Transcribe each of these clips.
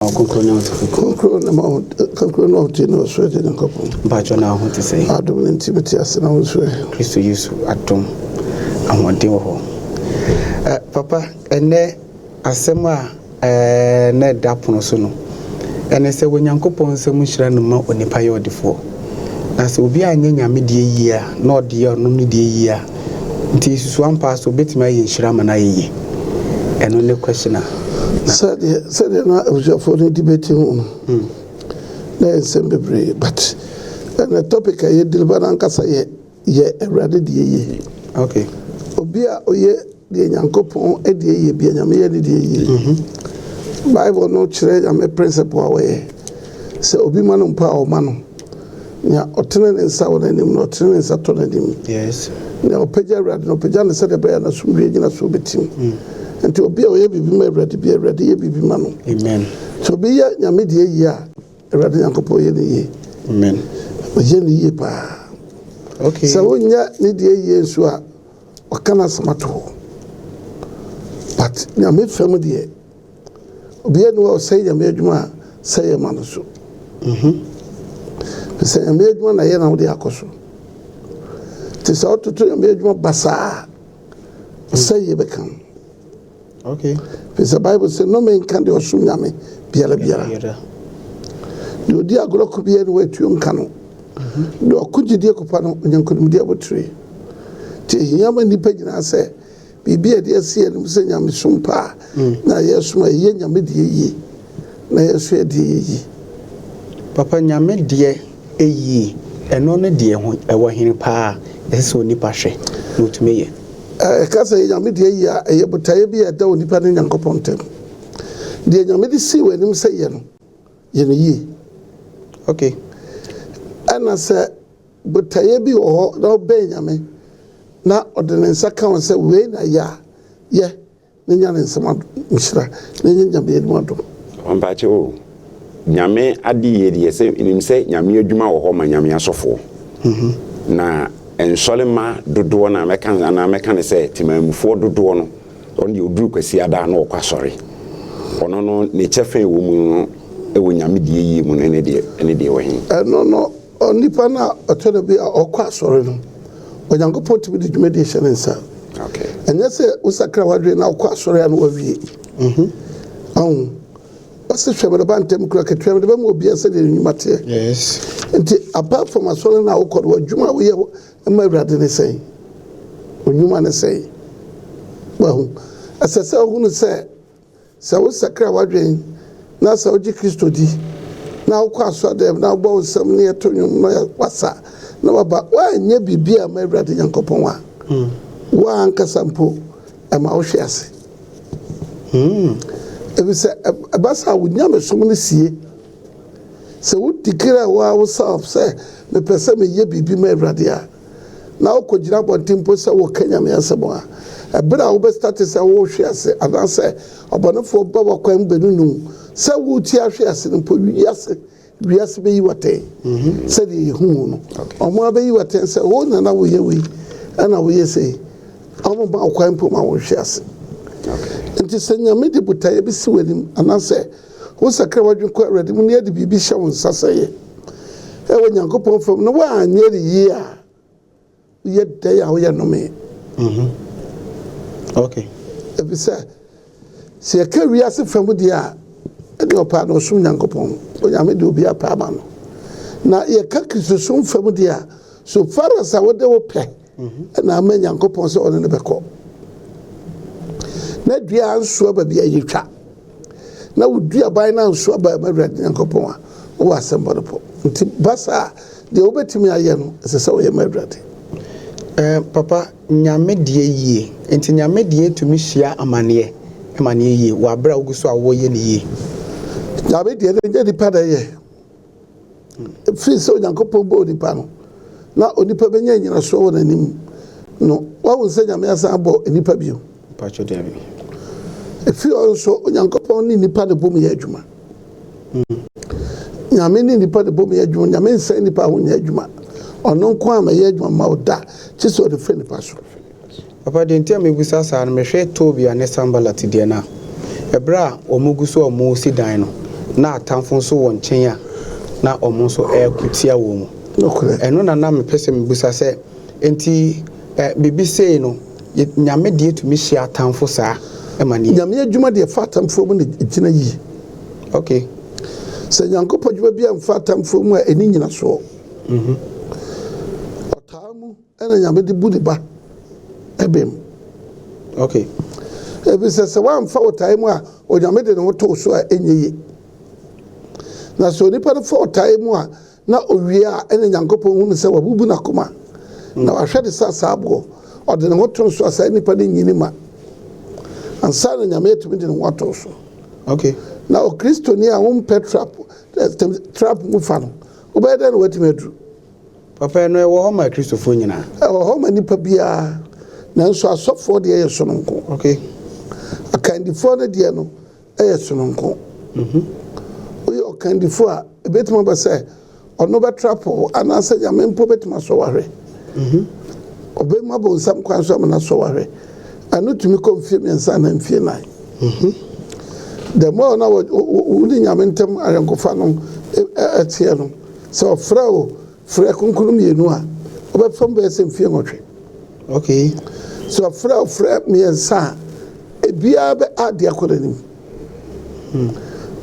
Concro no sweat in couple. But you know what to say. I do intimate as an old sweat. Christo use at home. I want to Papa, and there Asema Ned Daponosono. And I say when Yankopon so much ran no more on the pio before. As will be a media year, not dear, no media year. It is one pass to bet my in Shramana. And only questioner. Said I was your phone debating. There is some debris, but the topic I deliver on Cassa ye ready ye. Okay. Obia oye the Yankopon a day be a yammy. Bible no trade and a principle away. So Obi manum power manum. Ya otenen and sour and him not turning Saturn him. Yes. Now Peja Rad no Pejana said a bear and a swim region of Subitim. And to be a baby ready be a ready baby manu. Amen. To be a media year, a ready Yankopo ye. Amen. Jenny ye pa. Okay. So when ya need ye years were or can as matter. But Yamid family be a no say a major say a manasu. Say a major one I am the Akoso. Tis out to a major basa. Say ye become. Okay. The Bible says no man can do sunyame biara biara. Do dia gro ko bi ene wetu nka no. Do kujide ko pa no nyankonim dia botre. Ti yama ni pagina se bibi e dia se ene se nyame sumpa na yesu ma ye nyame die yi. Na yesu e die yi. Papa nyame die eyi eno ne die ho ewo hene pa ese onipa hwe no tumeye. Kasa yame de ya botaye bi e da onipa ne Nyankopon tem de nyame de si wanim se ye no ye no yi. Okay. Ana se botaye bi o na obe nyame na ordinance kan se we na ya ye ne nyane nsema nshira ne nyame ye mo do onbache o nyame adi ye de se nim se nyame adwuma wo ho ma nyame asofo na ensolema dodo na meka ne se timamufo dodo no on de oduru kwasi ada na okwasori ono no ne chefe wo mu no e wo nyame die yi mu ne de wo hin no onipa na otode bi okwasori no onyankopon tibi de dwumade hye nsa. Okay. Enye se usakra wadwe na okwasori an wawie what's the bantem kura ketwem de ba mo bia se de nyumate. Yes. Nti apart from asole na okod wadwuma wo ye ma awrade ne sei onyuma ne sei ba hu asese ohunu se wo sakra wadwen na sa oji Kristo di na wo kwaso dem na wo nsam ne etonyum na wasa na baba wa nya bibia ma awrade Nyankopon wa ankasa mpo ma wo hwe ase ebi se abasa wo nya me som ne sie se wo dikira wa wo self se me pese me ye bibi ma awrade a na wo kogira bontimpo se wo kanya me asemo a ebra wo be start se wo hwe ase ana se obonefo ba wa kwan benunu se wo ti ahwe ase no po wiase be yi wate se de hu no omo be yi wate se wo na wo ye wi ana wo ye se omo ba kwan po ma wo hwe ase. Nti se nyame de butaye bi si wanim ana se wo sakra wadwen ko awrade mu ne de bibi hye wo nsaseye e wo Nyankopon fam no wa anye de yi a ye de ya wo ye no me okay. Ebi se ka wiase fam de a ene opa no sum Nyankopon o nyame de obi apa ma no na ye ka Kristo sum fam de a so far as wo de wo pe na ama Nyankopon se one ne beko na dua anso ba bia yitwa na wudua ban na anso ba awrade Nyankopon a wo asembo do po nti basa de obetimi aye no sese wo ye awrade. Papa nyame die yie enti nyame die tumi hia amane yie wa bra uguso a wo ye ne yie nyame die ne di pada ye free so Nyankopon bo di pa no na onipa benya nyina so wo nanim no wa wo se nyame asa bo onipa bio pacho de abi free also Nyankopon ni nipa de bom ye adwuma nyame ni nipa de bom ye adwuma nyame nsa nipa ho ye adwuma ono nko ama ye adwuma ma oda chiso de fe nipa so. Papa de ntia me gusa sa no me hwe Tobia ne Sambala ti de na ebra omuguso o mo si dan no na atamfo nso wɔ nkyɛn a na ɔmo nso ɛkutia wɔ mu ɛno na na mepɛ sɛ mebusa sɛ enti bibi sei no nyame deɛ tumi hyia atamfo saa ɛma ne nyame adwuma deɛ fa atamfo mu ne gyina yi okay sɛ nyankopɔ adwuma bi amfa atamfo mu a ɛni nyina soɔ ɔtaa mu ɛna nyame de bu ne ba ɛbɛm okay ebi sɛ wamfa ɔtaa mu a onyame de ne ho too so a ɛnyɛ yi na sɛ onipa no fa ɔtaa mu a na owie a ɛna nyankopɔn hu ne sɛ wabubu n'akoma na wahwɛ de sɛ saa aboɔ ɔde ne ho too so a saa nipa no nyini ma ansa na nyame atumi de ne ho atoo so okay na okristoni a wompɛ trap mu fa no wobɛyɛ dɛ na watumi aduru papa no ɛwɔ hɔ ma kristofoɔ nyinaa ɛwɔ hɔ ma nipa biara nanso asɔfoɔ deɛ yɛ sononko okay akandifoɔ no deɛ no ɛyɛ sononko woyɛ ɔkandifoɔ a ɛbɛtumi aba sɛ ɔno bɛtrapo anaasɛ nyame mpo bɛtumi asɔ wahwɛ ɔbɛmu abɔ nsam kwan so amana asɔ wahwɛ ɛno tumi kɔ mfie mmiɛnsa na mfie nan the more na wodi nyame ntam ayɛnkofa no ɛteɛ no sɛ ɔfrɛ o frɛ kronkron mmienu a ɔbɛfam bɛyɛ sɛ mfie nwɔtwe okay sɛ ɔfrɛ mmiɛnsa a ebiara bɛ ade akɔ n'anim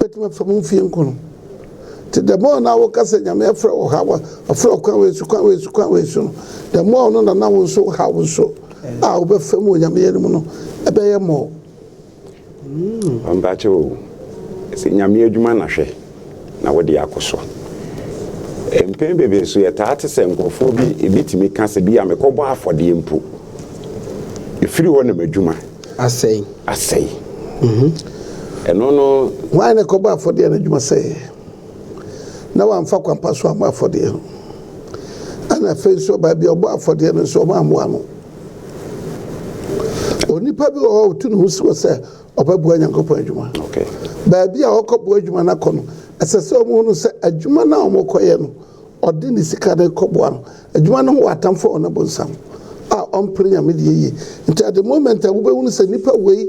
bɛtumi afam mfie nkono nti the more na woka sɛ nyame afrɛ wɔ ha ɔfrɛ ɔkwan wei so no the more no na wo nso ha wo nso a wobɛfam wɔ nyame yɛ no mu no ɛbɛyɛ mmɔɔ ɔmbakyɛ o sɛ nyame adwuma na hwɛ na wode akɔ so mpɛn bebe so yɛtaa te sɛ nkurɔfoɔ bi ɛbɛtumi ka sɛ bi a mekɔbɔ afɔdeɛ mpo ɛfiri hɔ nam adwuma asɛe ɛno no hwan ne kɔbɔ afɔdeɛ no adwuma sɛe na wamfa kwampa so amma afɔdeɛ no ana afei nso baabi a ɔbɔ afɔdeɛ no nso ɔma ammoa no onipa bi wɔ hɔ ɔtu ne ho si wɔ sɛ ɔbɛboa nyankopɔn adwuma baabi a ɔkɔboa adwuma no akɔ no ɛsɛ sɛ ɔmo no sɛ adwuma no a ɔmokɔyɛ no ɔde ne sika no kɔboa no adwuma no ho wɔ atamfo ɔno bonsam a ɔmpere nyame deɛ yie nti at the moment a wobɛhunu sɛ nipa wei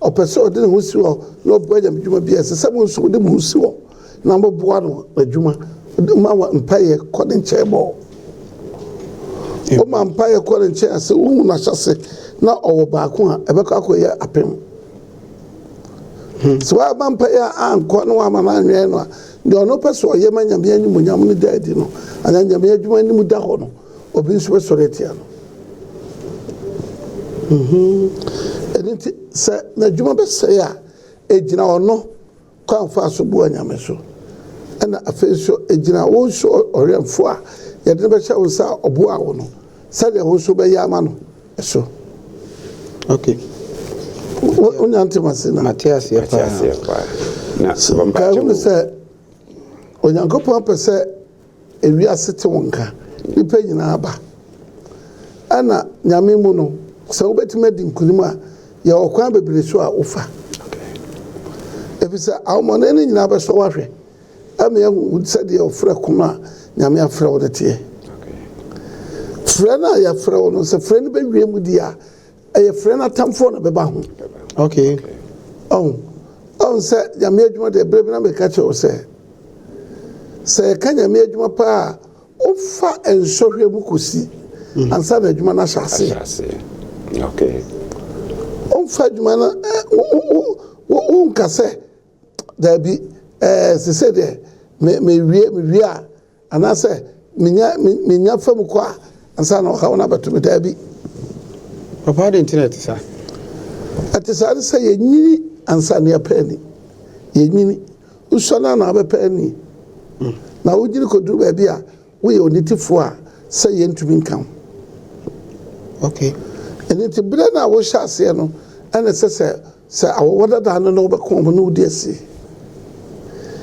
ɔpɛ sɛ ɔde ne ho si hɔ na ɔboa nyame adwuma bi ɛsɛ sɛ mo nso wode mo ho si hɔ na mɔboa no adwuma ma mpayɛ kɔ ne nkyɛn bɔ ɔma mpayɛ kɔ ne nkyɛn sɛ wohu no ahyɛse na ɔwɔ baako a ɛbɛkɔ akɔyɛ apem sɛ woama mpayɛ a ankɔ na woama no anwɛn no a deɛ ɔno pɛ sɛ ɔyɛ ma nyame animuonyam no da adi no anaa nyame adwuma anim da hɔ no obi nso bɛsɔre atia no ɛno nti sɛ n'adwuma bɛsɛe a ɛgyina ɔno kɔamfa so boa nyame so ɛna afei nso ɛgyina wo nso ɔwɛmfoɔ a yɛde no bɛhyɛ wo nsa a ɔboa wo no sɛdeɛ wo nso bɛyɛ ama no ɛso okay wonya ntem ase na Matias kahunu sɛ onyankopɔn pɛ sɛ ewiase te wo nka nipa nyinaa ba ɛna nyame mu no sɛ wobɛtumi adi nkonim a yɛwɔ kwan bebree so a wofa ɛfiri sɛ ahomɔne no nyinaa bɛsɔ wahwɛ ama yɛhu sɛdeɛ ɔfrɛ kono a nyame afrɛ wo no teɛ frɛ no a yɛfrɛ wo no sɛ frɛ no bɛwie mu di a ɛyɛ frɛ no atamfoɔ na bɛba ho okay ɔhu sɛ nyame adwuma deɛ berɛ bi na meka kyerɛ wo sɛ yɛka nyame adwuma paa a wofa nsɔhwɛ mu kɔsi ansa na adwuma no ahyɛ ase ɔmfa adwuma no wonka sɛ daabi sesɛ deɛ mewie a anaasɛ menya fam kɔ a ansa na ɔhaw no abɛto me daabi papa de internet sa ɛte saa ne sɛ yɛnyini ansa ne yɛpɛ ani yɛnyini wosɔ no na wabɛpɛ ani na wogyini kɔduru baabi a woyɛ onitifoɔ a sɛ yɛntumi nka ho okay ɛno nti berɛ no a wohyɛ aseɛ no ɛne sɛ awɔwɔ dadaa no na wobɛkɔ ɔmo na wodi asi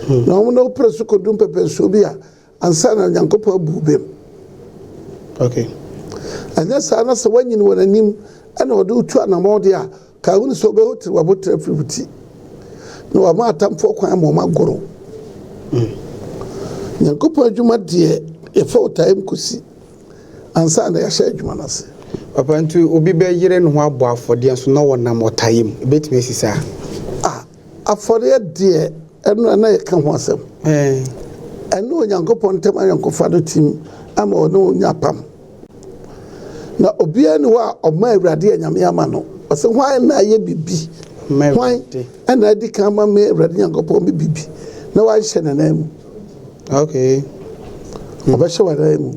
na ɔmo na wopere so kɔduru mpɛpɛnsuo bi a ansa na nyankopɔn abu bem okay ɛnyɛ saa na sɛ woanyini wɔ n'anim ɛna ɔde wotu anammɔde a ka wo ne sɛ wobɛhotiri wabotire afiri wo ti na wama atamfoɔ kwan ma ɔma agoro nyankopɔn adwuma deɛ yɛfa wotae m kɔsi ansa na yɛhyɛ adwuma no ase papa nti obi bɛyere ne ho abɔ afɔdeɛ nso na wɔnam ɔtae mu ɛbɛtumi asi saa afɔdeɛ deɛ ɛno na yɛ ka ho asɛm ɛno onyankopɔn ntam ayɔnkofa no tim ama ɔno nya pam na obiara ne hɔ a ɔma awurade anyame ama no ɔsɛ hwan na ayɛ bibi hwan ɛna adi ka ama me awurade nyankopɔn me bibi na wahyɛ ne nan mu ɔbɛhyɛ wa nan mu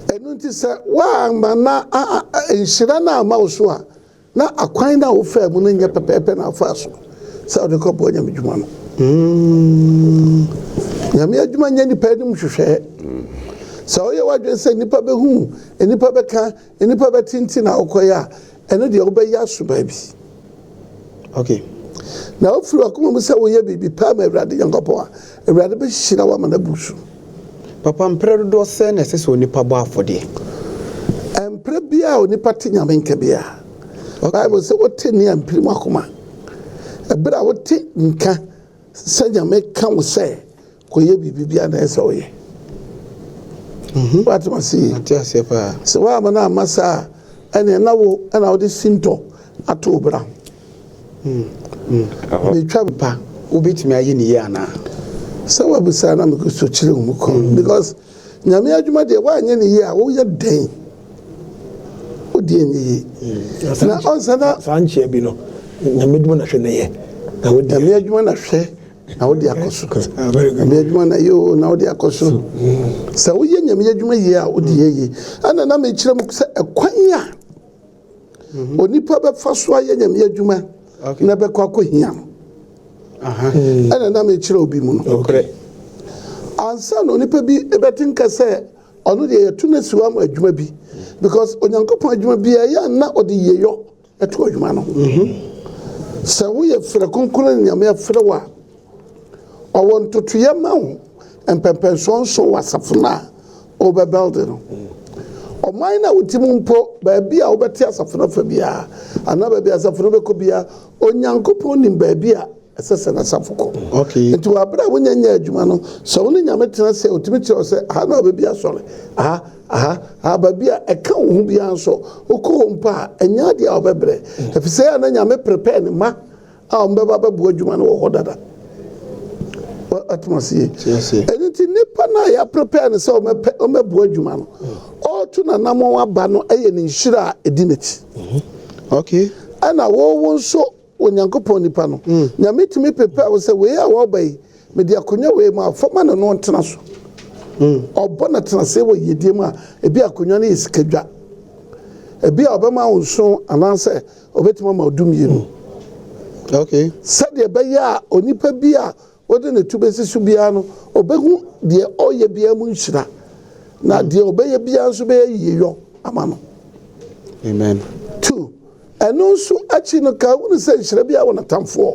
ɛno nti sɛ woama na nhyira no ama wo so a na akwan no a wofaa mu no nyɛ pɛpɛɛpɛ na afa so sɛ wode kɔbɔ nyame dwuma no nyame adwuma nyɛ nipa anim hwehwɛɛ sɛ woyɛ w'adwene sɛ nnipa bɛhu nnipa bɛka nnipa bɛtenti na wokɔyɛ a ɛno deɛ wobɛyɛ aso baabi na wofiri wakoma mu sɛ woyɛ biribi paa ma awurade nyankopɔn a awurade bɛhyira wo ama no abu so papa mprɛ dodoɔ sɛ na ɛsɛ sɛ onipa bɔ afɔdeɛ mprɛ biaa onipa te nyame nka biaa bible sɛ wote ne a mpirim akoma ɛberɛ a wote nka sɛ nyame ka wo sɛ kɔyɛ biribi biaa na ɛsɛ woyɛ watema sɛ sɛ woama no ama saa ɛne ɛna wode sintɔ ato wo bra metwa pa wobɛtumi ayɛ ne yie anaa sɛ wabusaa na mekɔsɔ kyerɛ wo mu kɔn because nyame adwuma deɛ woanyɛ ne yie a woyɛ dɛn wodi ɛnyɛ yie na ɔnsa na saa nkyɛ bi no nyame adwuma na hwɛ ne yɛ nyame adwuma na hwɛ na wode akɔ so nyame adwuma na yɛ na wode akɔ so sɛ woyɛ nyame adwuma yie a wode yɛ yie ɛna na mekyerɛ mu sɛ ɛkwan a onipa bɛfa so ayɛ nyame adwuma na bɛkɔ akɔhia no ɛna na mekyerɛ obi mu no ansa na onipa bi ɛbɛte nka sɛ ɔno deɛ yɛto no asi ama adwuma bi because onyankopɔn adwuma bi ɛyɛ na ɔde yɛyɔ ɛto adwuma no sɛ woyɛ frɛ kronkron ne nyame afrɛ wo a ɔwɔ ntotoyɛ ma wo mpɛmpɛnsoɔnso wɔ asafo no a wobɛbɛlde no ɔman no a wotim mpo baabi a wobɛte asafo no fa biara anaa baabi asafo no bɛkɔ biara onyankopɔn nim baabi a ɛsɛ sɛ n'asafo kɔ nti wɔaberɛ a wonyanya adwuma no sɛ wo ne nyame tena sɛ ɔtumi kyerɛ wo sɛ aha na ɔbɛbi asɔre baabi a ɛka wo ho biara nso wokɔ hɔ mpo a ɛnyɛ adeɛ a wobɛbrɛ ɛfiri sɛ a na nyame prepare ne ma a ɔmbɛba bɛboa adwuma no wɔ hɔ dada atoma sie ɛno nti nnipa no a yɛaprepare ne sɛ ɔmɛboa adwuma no ɔto nanam aba no ɛyɛ ne nhyira a ɛdi n'akyi ɛna wɔwɔ nso onyankopɔn nipa no nyame tumi prepare wo sɛ wei a wɔba yi mede akonnwa wei mu a fama ne no ntena so ɔbɔ na tena sɛ wɔ yɛdie mu a ebi akonnwa no yɛ sikadwa ebi a ɔbɛma wo nso anaasɛ ɔbɛtumi ama ɔdum mmienu sɛdeɛ ɛbɛyɛ a onipa bi a wode ne tu bɛsi so biara no ɔbɛhu deɛ ɔyɛ biara mu nhyira na deɛ ɔbɛyɛ biara nso bɛyɛ yiyɔ ama no amen 2 ɛno nso akyi no ka wone sɛ nhyira bi a wɔ natamfoɔ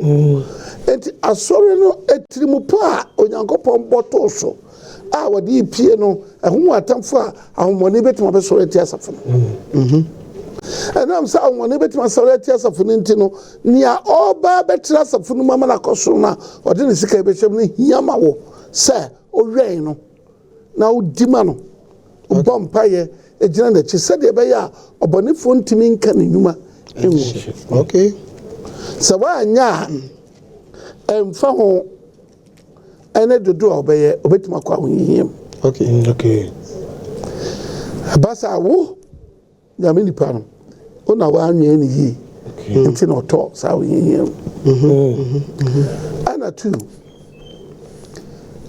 enti asɔre no atirimu pa a onyankopɔn bɔtoo so a wɔde yi pie no ɛho mu atamfoɔ a ahomɔne bɛtumi bɛsɔre ati asafo no ɛnam sɛ ahomɔne bɛtumi asɔre ati asafo no nti no nea ɔba bɛtena asafo no mu ama no akɔ soro no a ɔde ne sika bɛhyɛm no hia ma wo sɛ ɔwɛn no na wodi ma no wobɔ mpayɛ ɛgyina n'akyi sɛdeɛ ɛbɛyɛ a ɔbɔnefoɔ ntumi nka ne nnwuma sɛ woanyɛ a ɛmfa ho ɛne dodo a ɔbɛtumi akɔ ahohihiam ɛba sɛ wo nyame nipa no wo na woanwea ne yie nti na ɔtɔ saa ahohihiam ɛna 2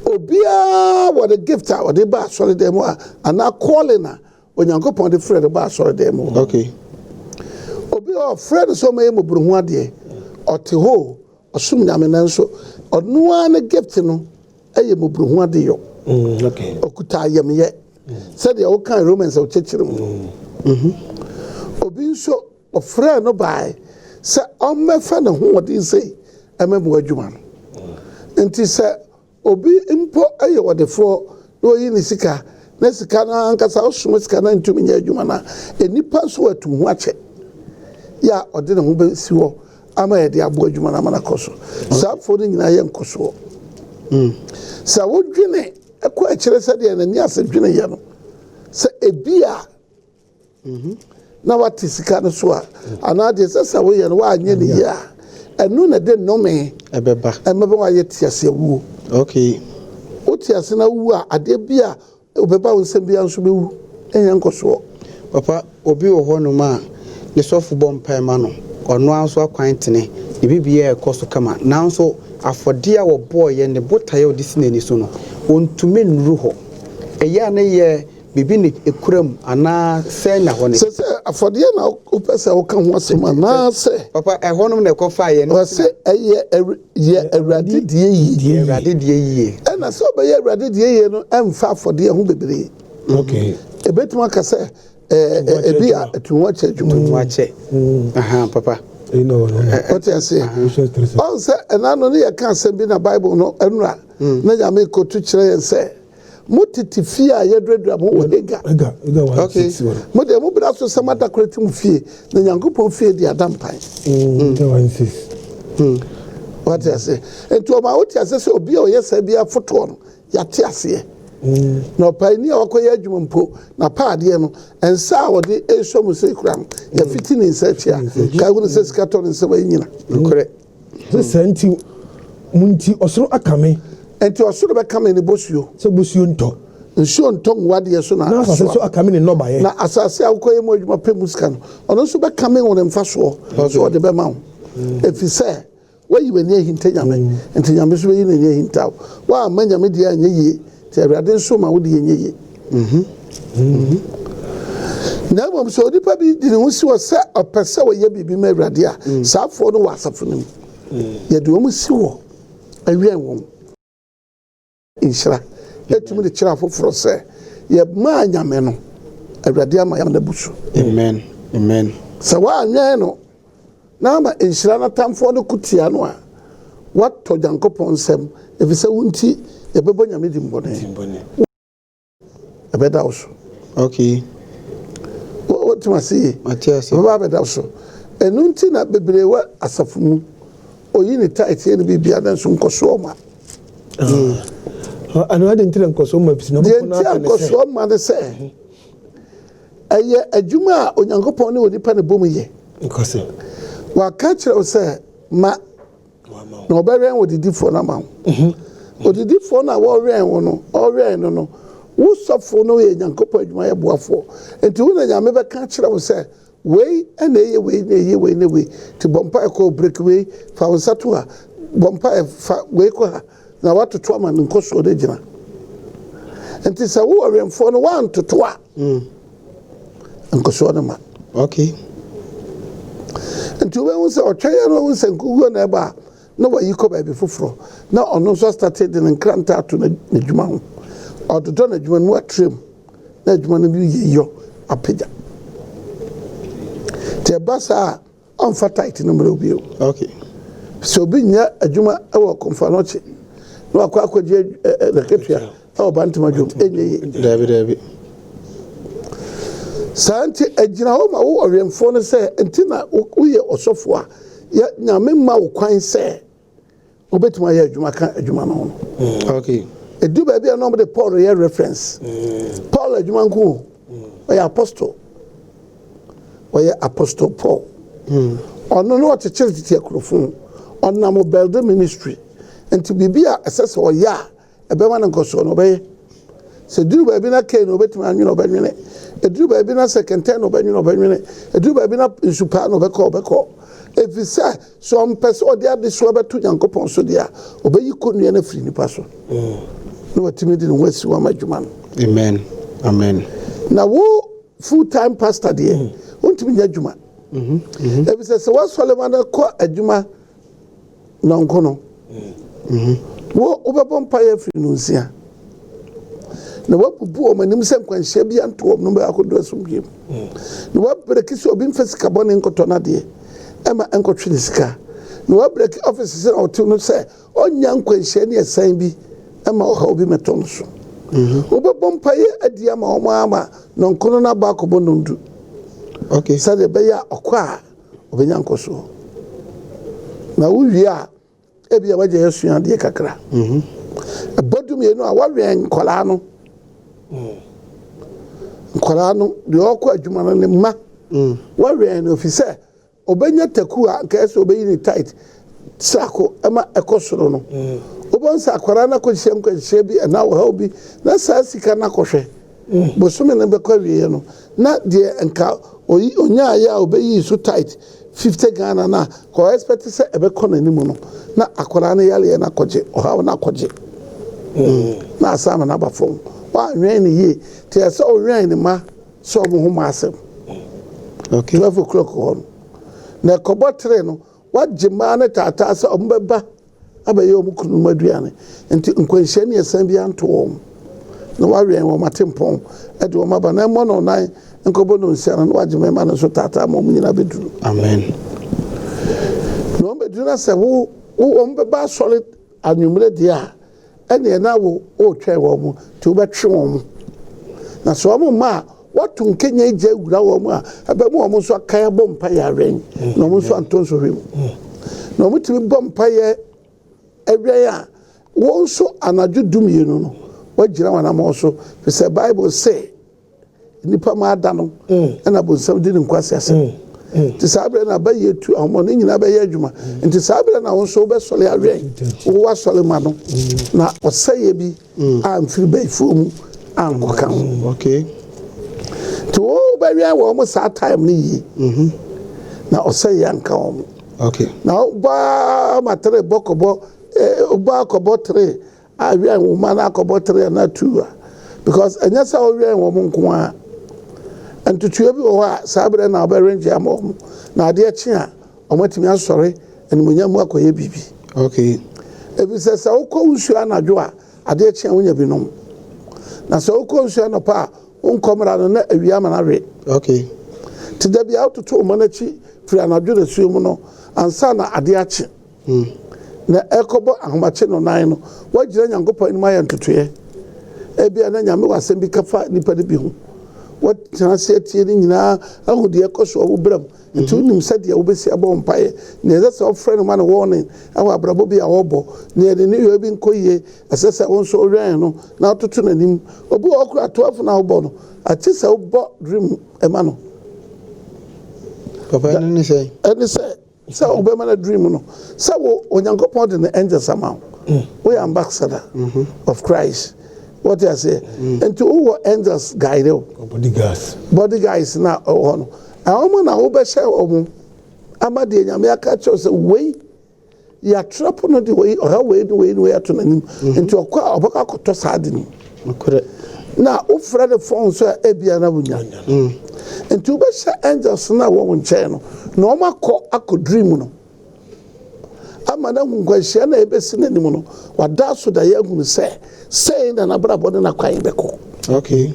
obiara wɔde gift a wɔde ba asɔre dɛm mu a anaa calling a onyankopɔn de frɛ de ba asɔre dɛm mu obi a ɔfrɛ no sɛ ɔmayɛ mmɔborɔhu adeɛ ɔte hɔ ɔsom nyame no nso ɔnoa ne gift no ɛyɛ mmɔborɔhu adeyɔ ɔkuta ayamyɛ sɛdeɛ woka Romans a wokyɛkyerɛ mu obi nso ɔfrɛ no bae sɛ ɔmmɛfa ne ho ɔden sei ɛmɛmoa adwuma no nti sɛ obi mpo ɛyɛ ɔdefoɔ na ɔyi ne sika na sika no ankasa wosom sika no ntumi nyɛ adwuma no a nnipa nso watu ho akyɛ yɛ a ɔde ne ho bɛsi hɔ ama yɛde aboa adwuma no ama no akɔ so saa afoɔ no nyinaa yɛ nkɔ soɔ sɛ wodwene ɛkɔ akyerɛ sɛdeɛ n'ani ase dwene yɛ no sɛ ebi a na wate sika no so a anaa deɛ sɛ woyɛ no woanyɛ ne yie a ɛno na de nnome ɛbɛba ɛmɛbɛ wayɛ tiase wuo okay wotiase na wu a ade bi a obɛba wo nsɛm bia nso bɛwu ɛnyɛ nkɔsoɔ papa obi wɔ hɔ nom a ne sɔfo bɔ mpae ma no ɔno anso akwan tene ne bibia ɛkɔ so kama nanso afɔde a wɔbɔɔyɛ ne botaeɛ ɔde si n'ani so no ɔntumi nnuru hɔ ɛyɛ a ne yɛ bibi ne ekuram anaa sɛ na hɔ ne sɛ afɔdeɛ na wopɛ sɛ woka ho asɛm anaa sɛ papa ɛhɔ nom na ɛkɔfa yɛ no ɔsɛ ɛyɛ awurade deɛ yie awurade deɛ yie ɛna sɛ ɔbɛyɛ awurade deɛ yie no ɛmfa afɔdeɛ ho bebree okay ɛbɛtumi aka sɛ ebi a ɛtu ho akyɛ adwuma mu akyɛ aha papa ɔte ase ɔn sɛ ɛna no ne yɛka asɛm bi na bible no ɛnura na nyame kɔto kyerɛ yɛn sɛ mo tete fie a yɛduadua mo wɔ ega okay mo deɛ mo bra so sɛ madakorati mo fie na nyankopɔn fie de ada mpan wate ase nti ɔma wote ase sɛ obi a ɔyɛ saa bi afotoɔ no yɛate aseɛ na ɔpaani a wakɔyɛ adwuma mpo na paadeɛ no ɛnsa a wɔde ɛsɔ mu sɛ kura no yɛfiti ne nsa akyi a ka wono sɛ sika tɔ ne nsa wayi nyina nokorɛ sɛ saa nti mu nti ɔsoro aka me nti ɔsoro bɛka me ne bosuo sɛ bosuo ntɔ nsuo ntɔ nwadeɛ so na asase so aka me ne nnɔbaeɛ na asase a wokɔyɛ mu adwuma pɛ mu sika no ɔno nso bɛka me wo ne mfa soɔ so ɔde bɛma wo ɛfiri sɛ wayi w'ani ahinta nyame nti nyame so bɛyi n'ani ahinta wo woamma nyame deɛ anyɛ yie nti awurade nso ma wode yɛnyɛ yie na mmom sɛ onipa bi de ne ho si wɔ sɛ ɔpɛ sɛ wɔyɛ biribi ma awurade a saafoɔ no wɔ asafo no mu yɛde wɔn si wɔ awɛn wɔn nhyira ɛtumi de kyerɛ afoforɔ sɛ yɛmaa nyame no awurade ama yɛn na bu so amen sɛ woanwɛn no na ama nhyira no tamfoɔ no kutia no a watɔ nyankopɔn nsɛm ɛfiri sɛ wo nti yɛbɛbɔ nyame di mbɔne ɛbɛda wo so okay wotim ase ye Matias ɛbɛba bɛda wo so ɛno nti na bebree wɔ asafo mu oyi ne taeteɛ no biribia na nso nkɔsoɔ ma ano ade ntire nkɔsoɔ ma bisi na deɛ nti nkɔsoɔ ma ne sɛ ɛyɛ adwuma a onyankopɔn ne onipa ne bɔ mu yɛ nkɔsɛ waka kyerɛ wo sɛ ma na ɔbɛwɛn wɔ didifoɔ no ama wo odidifoɔ no a wɔwɛn wo no ɔwɛn no no wo sɔfoɔ no yɛ nyankopɔn adwuma yɛ boafoɔ nti wo na nyame bɛka kyerɛ wo sɛ wei ɛna ɛyɛ wei na ɛyɛ wei na wei nti bɔmpa ɛkɔ break wei fa wo nsa to a bɔmpa ɛfa wei kɔ ha na watoto ama ne nkɔsoɔ no gyina nti sɛ wowɔ wɛmfoɔ no woantoto a nkɔsoɔ no ma okay nti wobɛhu sɛ ɔtwɛeɛ no wohu sɛ nkuguo na ɛba a na wayi kɔ baabi foforɔ na ɔno nso astate de ne nkranta ato n'adwuma ho ɔdodɔ n'adwuma no mu atrɛm na adwuma no bi yɛ yɔ apagya nti ɛba saa a ɔmfa tait no mmerɛ bio okay sɛ obi nyɛ adwuma ɛwɔ kɔmfa no kye na wakɔ akɔgye nakatua ɛwɔ bantam adwom ɛnyɛ yie dabi saa nti agyina hɔ ma wo ɔwɛmfoɔ no sɛ nti na woyɛ ɔsɔfoɔ a nyame ma wo kwan sɛ wobɛtumi ayɛ adwuma ka adwuma no ho no okay ɛdu baabi a na ɔmde Paul yɛ reference Paul adwuma nko ɔyɛ apostle Paul ɔno no ɔkyekyere tete akurofo ɔnam build ministry nti biribi a ɛsɛ sɛ ɔyɛ a ɛbɛma no nkɔsoɔ no ɔbɛyɛ sɛ duru baabi na kɛn na ɔbɛtumi anwene ɔbɛnwene ɛduru baabi na sɛ kɛntɛn na ɔbɛnwene ɛduru baabi na nsupaa na ɔbɛkɔ ɛfiri sɛ ɔmpɛ sɛ ɔde ade so ɔbɛto nyankopɔn so deɛ a ɔbɛyi kɔnnua no afiri nipa so na watumi de ne ho asi wama adwuma no amen na wo full time pastor deɛ wontumi nyɛ adwuma ɛfiri sɛ woasɔle ma no kɔ adwuma nɔnko no wobɛbɔ mpayɛ afiri no nsia na wabubu wɔn anim sɛ nkwanhyia bi anto wɔn no bɛ akɔdo asomdwem na wabreki sɛ obi mfa sika bɔne nkɔtɔ n'adeɛ ɛma nkɔtwe ne sika na wabreki ɔfisi sɛ ɔte no sɛ ɔnya nkwanhyia ne ɛsan bi ɛma ɔha obi mɛtɔ no so wobɛbɔ mpayɛ adi ama wɔn ama na nkono no aba akɔbɔ nondu okay sɛdeɛ ɛbɛyɛ a ɔkɔ a ɔbɛnya nkɔsoɔ na wowie a ebi a wagya yɛ sua adeɛ kakra ɛbɔdu mmienu a wawɛn nkɔlaa no deɛ ɔkɔ adwuma no ne mma wawɛn no ɛfiri sɛ ɔbɛnya taku a nkaɛ sɛ ɔbɛyi ne tight sako ema ekosoro no obon sa akwara na ko hye nkwanhye bi na wo ha bi na sa sika na kohwe bosome ne be kwawie no na de nka onya ya obeyi so tight 50 Ghana na ko expect say ebe ko na nimu no na akwara na yale na koje oha na koje na asama na ba fom wa nwen ni ye te say o nwen ni ma so mo ho ma asem okay 12 o'clock on na ko botre no wajima na tata say o mbeba abaye o mukunu maduane enti nkwanhye ne esan bi anto wo na wawen wo matempon e de wo maba na mo no nan nkobo no nsia na wajima ma no so tata mo nyina beduru amen no beduru na se wo mbeba solid anwumre dia ene na wo o twa wo mu ti wo betwe wo mu na so mo ma watu nkenya ije wura wo mu a aba mu wo so akaya bompa ya ren na mo so anton so hwem na mo ti bompa ye ewe ya wo so anaju dumienu no wagira wana mo so the Bible say nipa ma ada no na bonsam di nkwase ase ti sabre na ba yetu amo ne nyina ba ye adwuma nti sabre na wo so be sole awe wo wa sole ma no na osaye bi amfiri ba ifumu ankoka okay to wo ba wi wo mo sa time ni yi na osaye anka wo okay na ba matre bokobo uba kobotre awi an woman akobotre na two because enya sa owi an wo nko a antutu bi wo a sabre na oba range am na ade echi a omatimi asore animunya mu akoye bibi okay ebi se sa ukọ usu anadwo a ade echi a wonya bi no na sa ukọ usu anopa unkomra no na awi ama na we okay ti da bi autoto manachi firi anadwo da suo mu no ansa na ade achi na ekobo ahomache no nan no wagira nyankopɔ ni ma yɛ ntotoe ebia na nyame wasɛm bi kafa nipa de bi ho watena se tie ni nyina ahode ekoso wo bram nti unim sɛdeɛ wobɛsi abɔ mpae na ɛsɛ sɛ ɔfrɛ no ma no warning awo abrabɔ bi a wɔbɔ na ɛde ne yɛ bi nkɔyie ɛsɛ sɛ wo nso ɔwɛn no na ɔtoto n'anim obi wɔ ɔkora 12 na wobɔ no ate sɛ wobɔ dream ɛma no papa ne sɛ ɛne sɛ obema na dream no sa wo onyankopon de the angels amount we are ambassador of Christ what I say and to all angels guide you bodyguards na no awon na wo be share omo amade nyame aka cho say we ya trap no de we or we ato nanim into okwa obaka koto saade ni na o frɛ the phone so ebia na bunya nti wo be share angels na wo nche no na o makɔ akɔ dream no ama na nkwanhia na ebesi nanim no wada so da ya hunu sɛ na na brabɔ na kwan bɛkɔ okay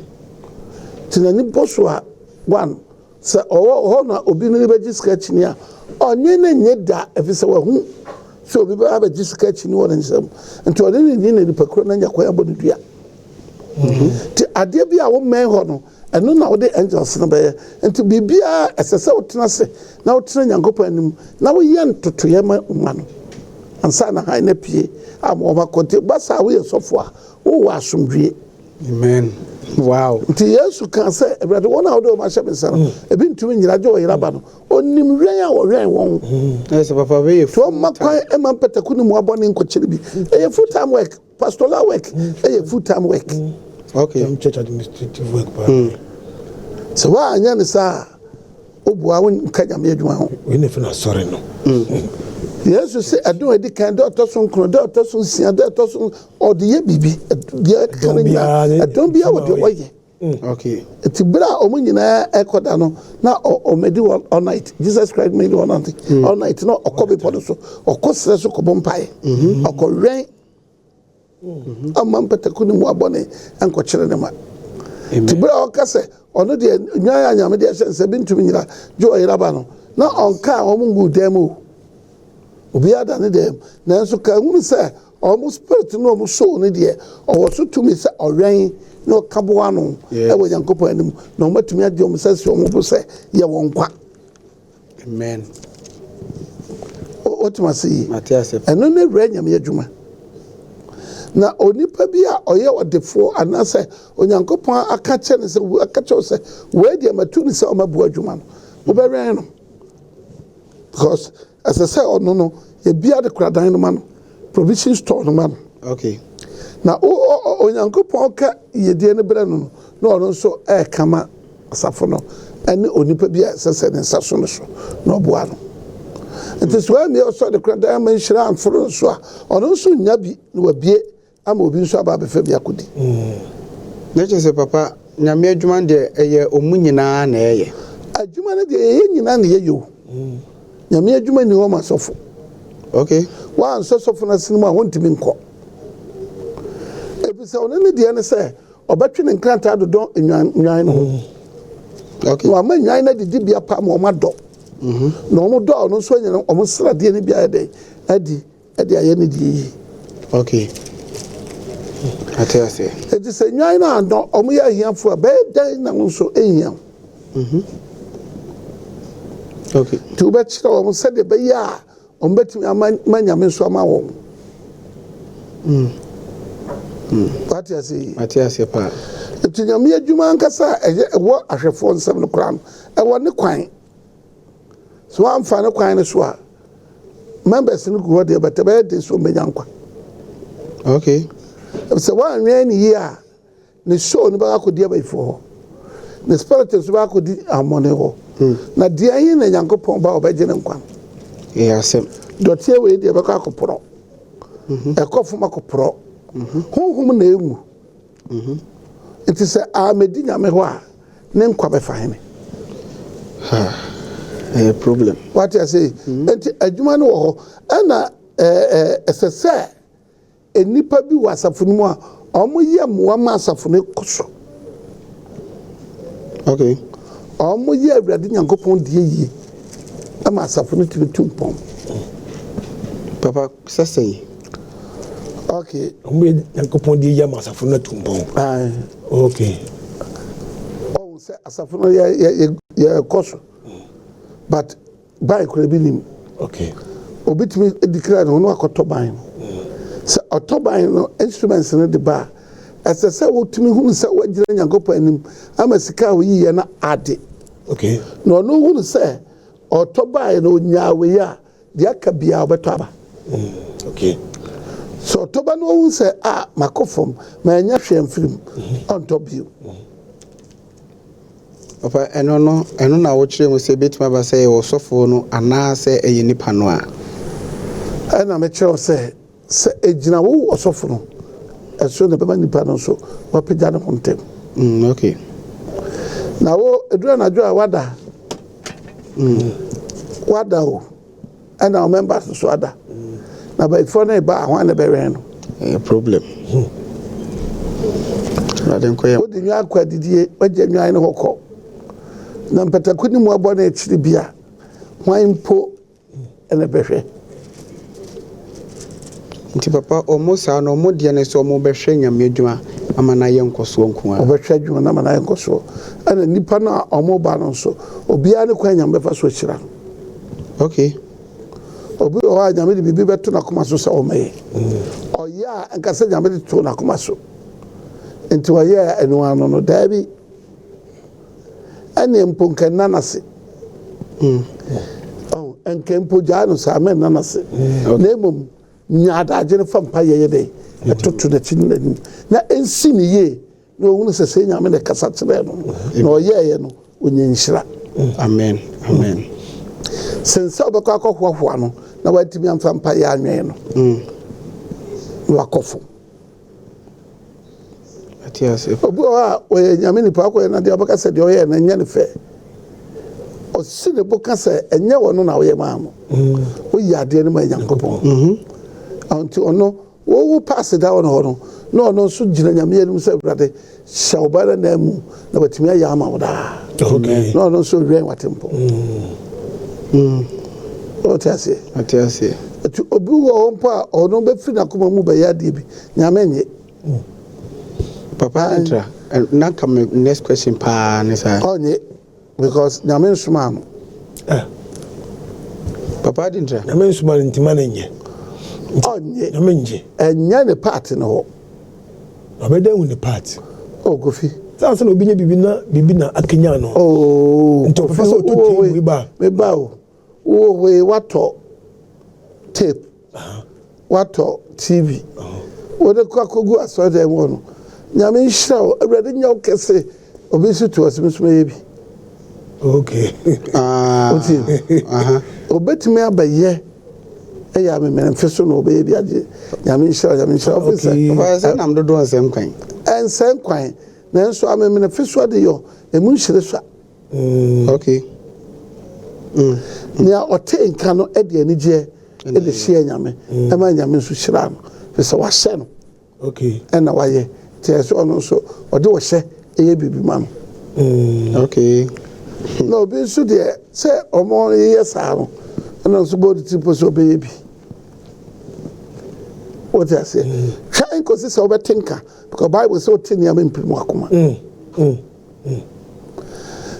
tinani boso a one sɛ ɔwɔ na obi no bɛgye sika kyini a ɔnye na nye da efisɛ wahu sɛ obi bɛgye sika kyini wɔ ne nsɛm nti ɔde ne nyina nipa koro na nya kwan abɔ ne dua ti adeɛ bi a wo mɛn hɔ no ɛno na wode angels no bɛyɛ nti bibia ɛsɛ sɛ wotena se na wotena nyankopɔn anim na woyɛ ntotoyɛ ma no ansa na han na pie a mo ba konte basa wo yɛ sɔfo a wo wɔ asomdwie amen wow nti yesu kan sɛ ɛbrɛde wɔn a wode wɔn ahyɛ nsa no ebi ntumi nyina gye wɔ yeraba no onim wɛn a wɔwɛn wɔn ɛsɛ papa bɛyɛ to ma kwan ɛma mpɛtɛku ne mu abɔ ne nkɔkyere bi ɛyɛ full time work pastoral work ɛyɛ full time work okay church administrative work so wa anya ne sa obua won ka nyame adwuma ho we ne fina sorry no yesu se adon edi kan de otoso nkro de otoso nsia de otoso ode ye bibi de kan nya adon bia wo de woye okay ti bra o mu nyina ekoda no na o medi all night Jesus Christ made all night all night no okobe podo so okosre so kobompai okorwen amam pataku ni mu abone enko kire ne ma ti bra o kase ono de nyaa nyame de hye bintu nyira jo yeraba no na onka o mu ngu demo obi ada ne dem na nso ka hu se o mu spirit no mu show ne de o wo so tumi se owen no kaboa no e wo yankopon anim na o matumi ade o mu se o mu bo se ye won kwa amen o tuma se Matias eno ne wura nyame adwuma na onipa bi a oye odefo anase onyankopon aka che ne se aka che se we de matu ne se o mabu adwuma no wo be wen no because as I say ono no yɛbia de koradan no ma no provision store no ma no Okay. na onyankopɔn ka yɛdie no berɛ no na ɔno nso ɛɛkama asafo no ɛne onipa bi a ɛsɛ sɛ ne nsa so no so na ɔboa no nti so amia ɔsɔ de koradan ma nhyira amforo nso a ɔno nso nya bi na wabie ama obi nso aba abɛfa bi akɔdi na kyerɛ sɛ papa nyame adwuma deɛ ɛyɛ ɔmu nyinaa na ɛyɛ adwuma no deɛ ɛyɛ nyinaa na yɛyɛ o nyame adwuma ni hɔ ma sɔfo okay wansɔ sɔfo no asene mu a wɔntumi nkɔ ɛfiri sɛ ɔno ne deɛ ne sɛ ɔbɛtwe ne nkrantaa dodɔ nnwan no ho okay na wama nnwan no adidi bia pa ma ɔma dɔ na ɔmo dɔ ɔno nso anyina ɔmo sradeɛ no bi ayɛ dɛ adi ɛde ayɛ ne deɛ yi okay ate ase ɛti sɛ nnwan no adɔ ɔmo yɛ ahiafo a bɛyɛ dɛn na wo nso ɛhia okay nti wobɛkyerɛ ɔmo sɛdeɛ bɛyɛ a ɔmo bɛtumi ama nyame nso ama wɔn wate ase yi ate ase paa nti nyame adwuma ankasa a ɛwɔ ahwɛfoɔ nsɛm no koraa no ɛwɔ ne kwan so woamfa ne kwan no so a members no gu hɔ deɛ bɛtɛ bɛyɛ de so ɔmbɛnya nkwa okay sɛ woanwɛn ne yie a ne show no bɛkɔ akɔdi abayifoɔ hɔ ne spirit nso bɛkɔ akɔdi ahomɔne hɔ na deɛ yi na nyankopɔn ba ɔbɛgye ne nkwa ɛyɛ asɛm dɔteɛ wei deɛ bɛkɔ akɔporɔ ɛkɔ fom akɔporɔ honhom na ɛmu nti sɛ amɛdi nyame hɔ a ne nkwa bɛfa hene ɛyɛ problem wate ase nti adwuma no wɔ hɔ ɛna ɛsɛ sɛ nnipa bi wɔ asafo no mu a ɔmoyɛ mmoa ma asafo no kɔ so okay ɔmoyɛ awurade nyankopɔn deɛ yie ama asafo no tumi tu mpɔn papa sɛsɛ yi okay ɔmo yɛ nyankopɔn de yɛ masafo no to mpɔn okay ɔhu sɛ asafo no yɛkɔ so but ban kora bi nim okay obi tumi di kra no no akɔtɔ ban no sɛ ɔtɔ ban no instruments no de ba a ɛsɛ sɛ wotumi hunu sɛ woagyina nyankopɔn anim ama sika a woyiyɛ no ade okay na ɔno hunu sɛ ɔtɔ ban no onyaa wei a deɛ aka biaa wobɛtɔ aba okay sɛ ɔtɔ ba no ɔhu sɛ a makɔ fam maanya hwɛ mfirim ɔntɔ bio papa ɛno na wokyerɛ mu sɛ bɛtumi aba sɛ ɛwɔ sɔfoɔ no anaasɛ ɛyɛ nipa no a ɛna mekyerɛ wo sɛ ɛgyina wo ɔsɔfo no ɛso na bɛma nipa no nso wapagya ne ho ntɛm okay na wo ɛduru anadwo a wada o ɛna wo members nso ada na bayifoɔ no ɛba a hwan ne bɛwɛn no ɛyɛ problem wode nwa akɔ adidie wagya nwan no hɔ kɔ na mpataku ne mu abɔ no akyiri bi a hwan mpo ɛna bɛhwɛ nti papa ɔmo saa no ɔmo deɛ ne sɛ ɔmo bɛhwɛ nyame adwuma ama na yɛ nkɔsoɔ nko a ɔbɛhwɛ adwuma na ama na yɛ nkɔsoɔ ɛna nipa no a ɔmo ba no nso obiara ne kwan nyame bɛfa so akyira no okay obi wɔ hɔ a nyame de biribi bɛto n'akoma so sɛ ɔmɛyɛ ɔyɛ a nkasɛ nyame de to n'akoma so nti ɔyɛ ɛnoa no daabi ɛne mpo nkɛnna n'ase nkɛ mpo gyaa no saa mɛnna n'ase na mmom nya adagye no fa mpa yɛyɛ dɛ ɛtoto n'akyi no n'anim na ɛnsi ne yie na ɔhunu sɛ sɛ nyame ne kasa kyerɛ no na ɔyɛɛyɛ no ɔnya nhyira amen sen sɛ wobɛkɔ akɔhoahoa no na woatumi amfa mpa yɛ anwɛn no na wakɔ fo obi wɔ hɔ a ɔyɛ nyame nipa akɔyɛ na deɛ ɔbɛka sɛ deɛ ɔyɛ na ɛnyɛ ne fɛ ɔsi ne bo ka sɛ ɛnyɛ wɔ no na woyɛ maa mo woyi adeɛ no ma nyankopɔn nti ɔno wɔwo paase da wɔ no hɔ no na ɔno nso gyina nyame anim sɛ awurade hyɛ wo ba no na mu na watumi ayɛ ama wo daa na ɔno nso wɛn watempɔ ɔte aseɛ nti obi wɔ hɔ mpo a ɔno bɛfiri n'akoma mu bɛyɛ adeɛ bi nyame nye papa entra na come next question pa ne sa ɔnye because nyame nsoma no papa entra nyame nsoma no ntima na nye ɔnye nyame nye ɛnyɛ ne part no hɔ ɔbɛda hu ne part Kofi saa sɛ na obi nya bibi na akenya no nti ɔpɛfa sɛ ɔtɔ tim wi ba me ba o wo we watɔ tape wato TV wode kwa kogu asode mo no nyame nhyira o awurade nya wo kese obi su to asumsum ye bi okay obetimi abaye eya me menfeso no obe bi age nyame nhyira officer Papa say nam dodo ansem kwan ensem kwan na nso ame menfeso de yo emu nhyire so okay nia ote nka no e de anigye e de hye nyame e ma nyame nso hyira no fese wa hye no okay na waye tie so ono so ode wo hye eye bibi ma no okay no obi nso de se omo ye saa no na nso body tipo so be bi what I say try ko se so be tinka because Bible say o tin ya me mpirimu akoma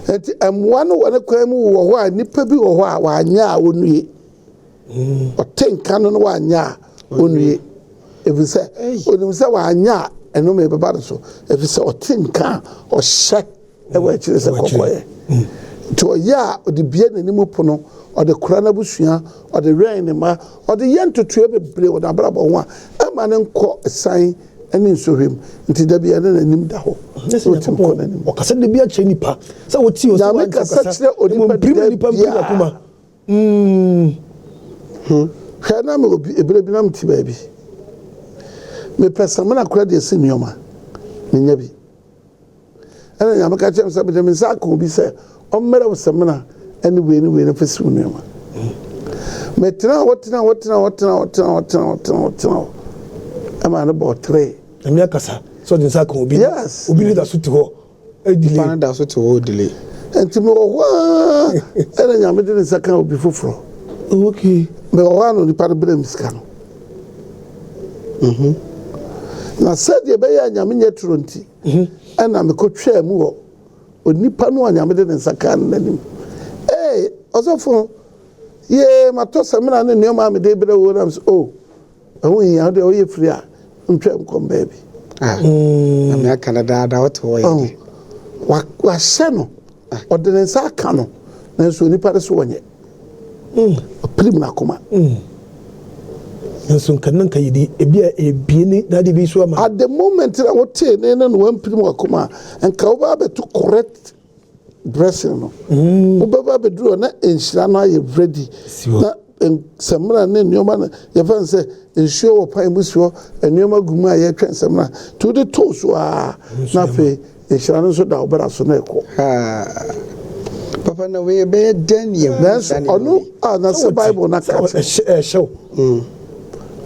enti amwa no wona kwan mu wo ho a nipa bi wo ho a wanya a onue o tinka no wanya a onue ebi se onim se wanya eno me beba so ebi se o tinka o hye e wa chire se kokoye to ya o de bie nanimu pono o de kura na busua o de rain ne ma o de yentoto bebre o da brabo ho a e ma ne nko san ene nsohwem nti da bia na nanim da ho o timko nanim o kasa de bia che nipa sa wo ti o sa wa kasa chire o nipa kuma hwa na me obi ebre bi na mti ba bi me pesa me na kura de esi nyoma me nya bi ana nya me ka chem sa be me sa ko bi se o mmere wo semna ene we na fesi nyoma me tena wotina ama na bo 3 amia kasa so din sa ko obi ni da so ti ho edile Pana da so ti ho delay enti me wo ana nya me de saka obi foforo okay me wo no ni pa bele miska no na said be ya nya me nye tronti ana me ko twa mu wo onipa no anya me de saka nanim osofo ye matosa me na ne nyoma me de bele wo na so ahun ya de o ye free a ntwam kom baby amia Canada da what ho ye wa hye no odene sa aka no na so nipa de so wonye prim na koma nso nkan kan yidi ebie ni na de bi so ama at the moment na what ne na no wan prim akoma enka wo ba beto correct dressing no wo ba beduro na enhyira no aye ready na semra ne nyoma na ye fan se ensuo wo pan musuo enyoma gumu a ye twen semra to the toes wa na fe enhyira no so da obara so na eko Papa na we be den ye ono na se Bible na ka show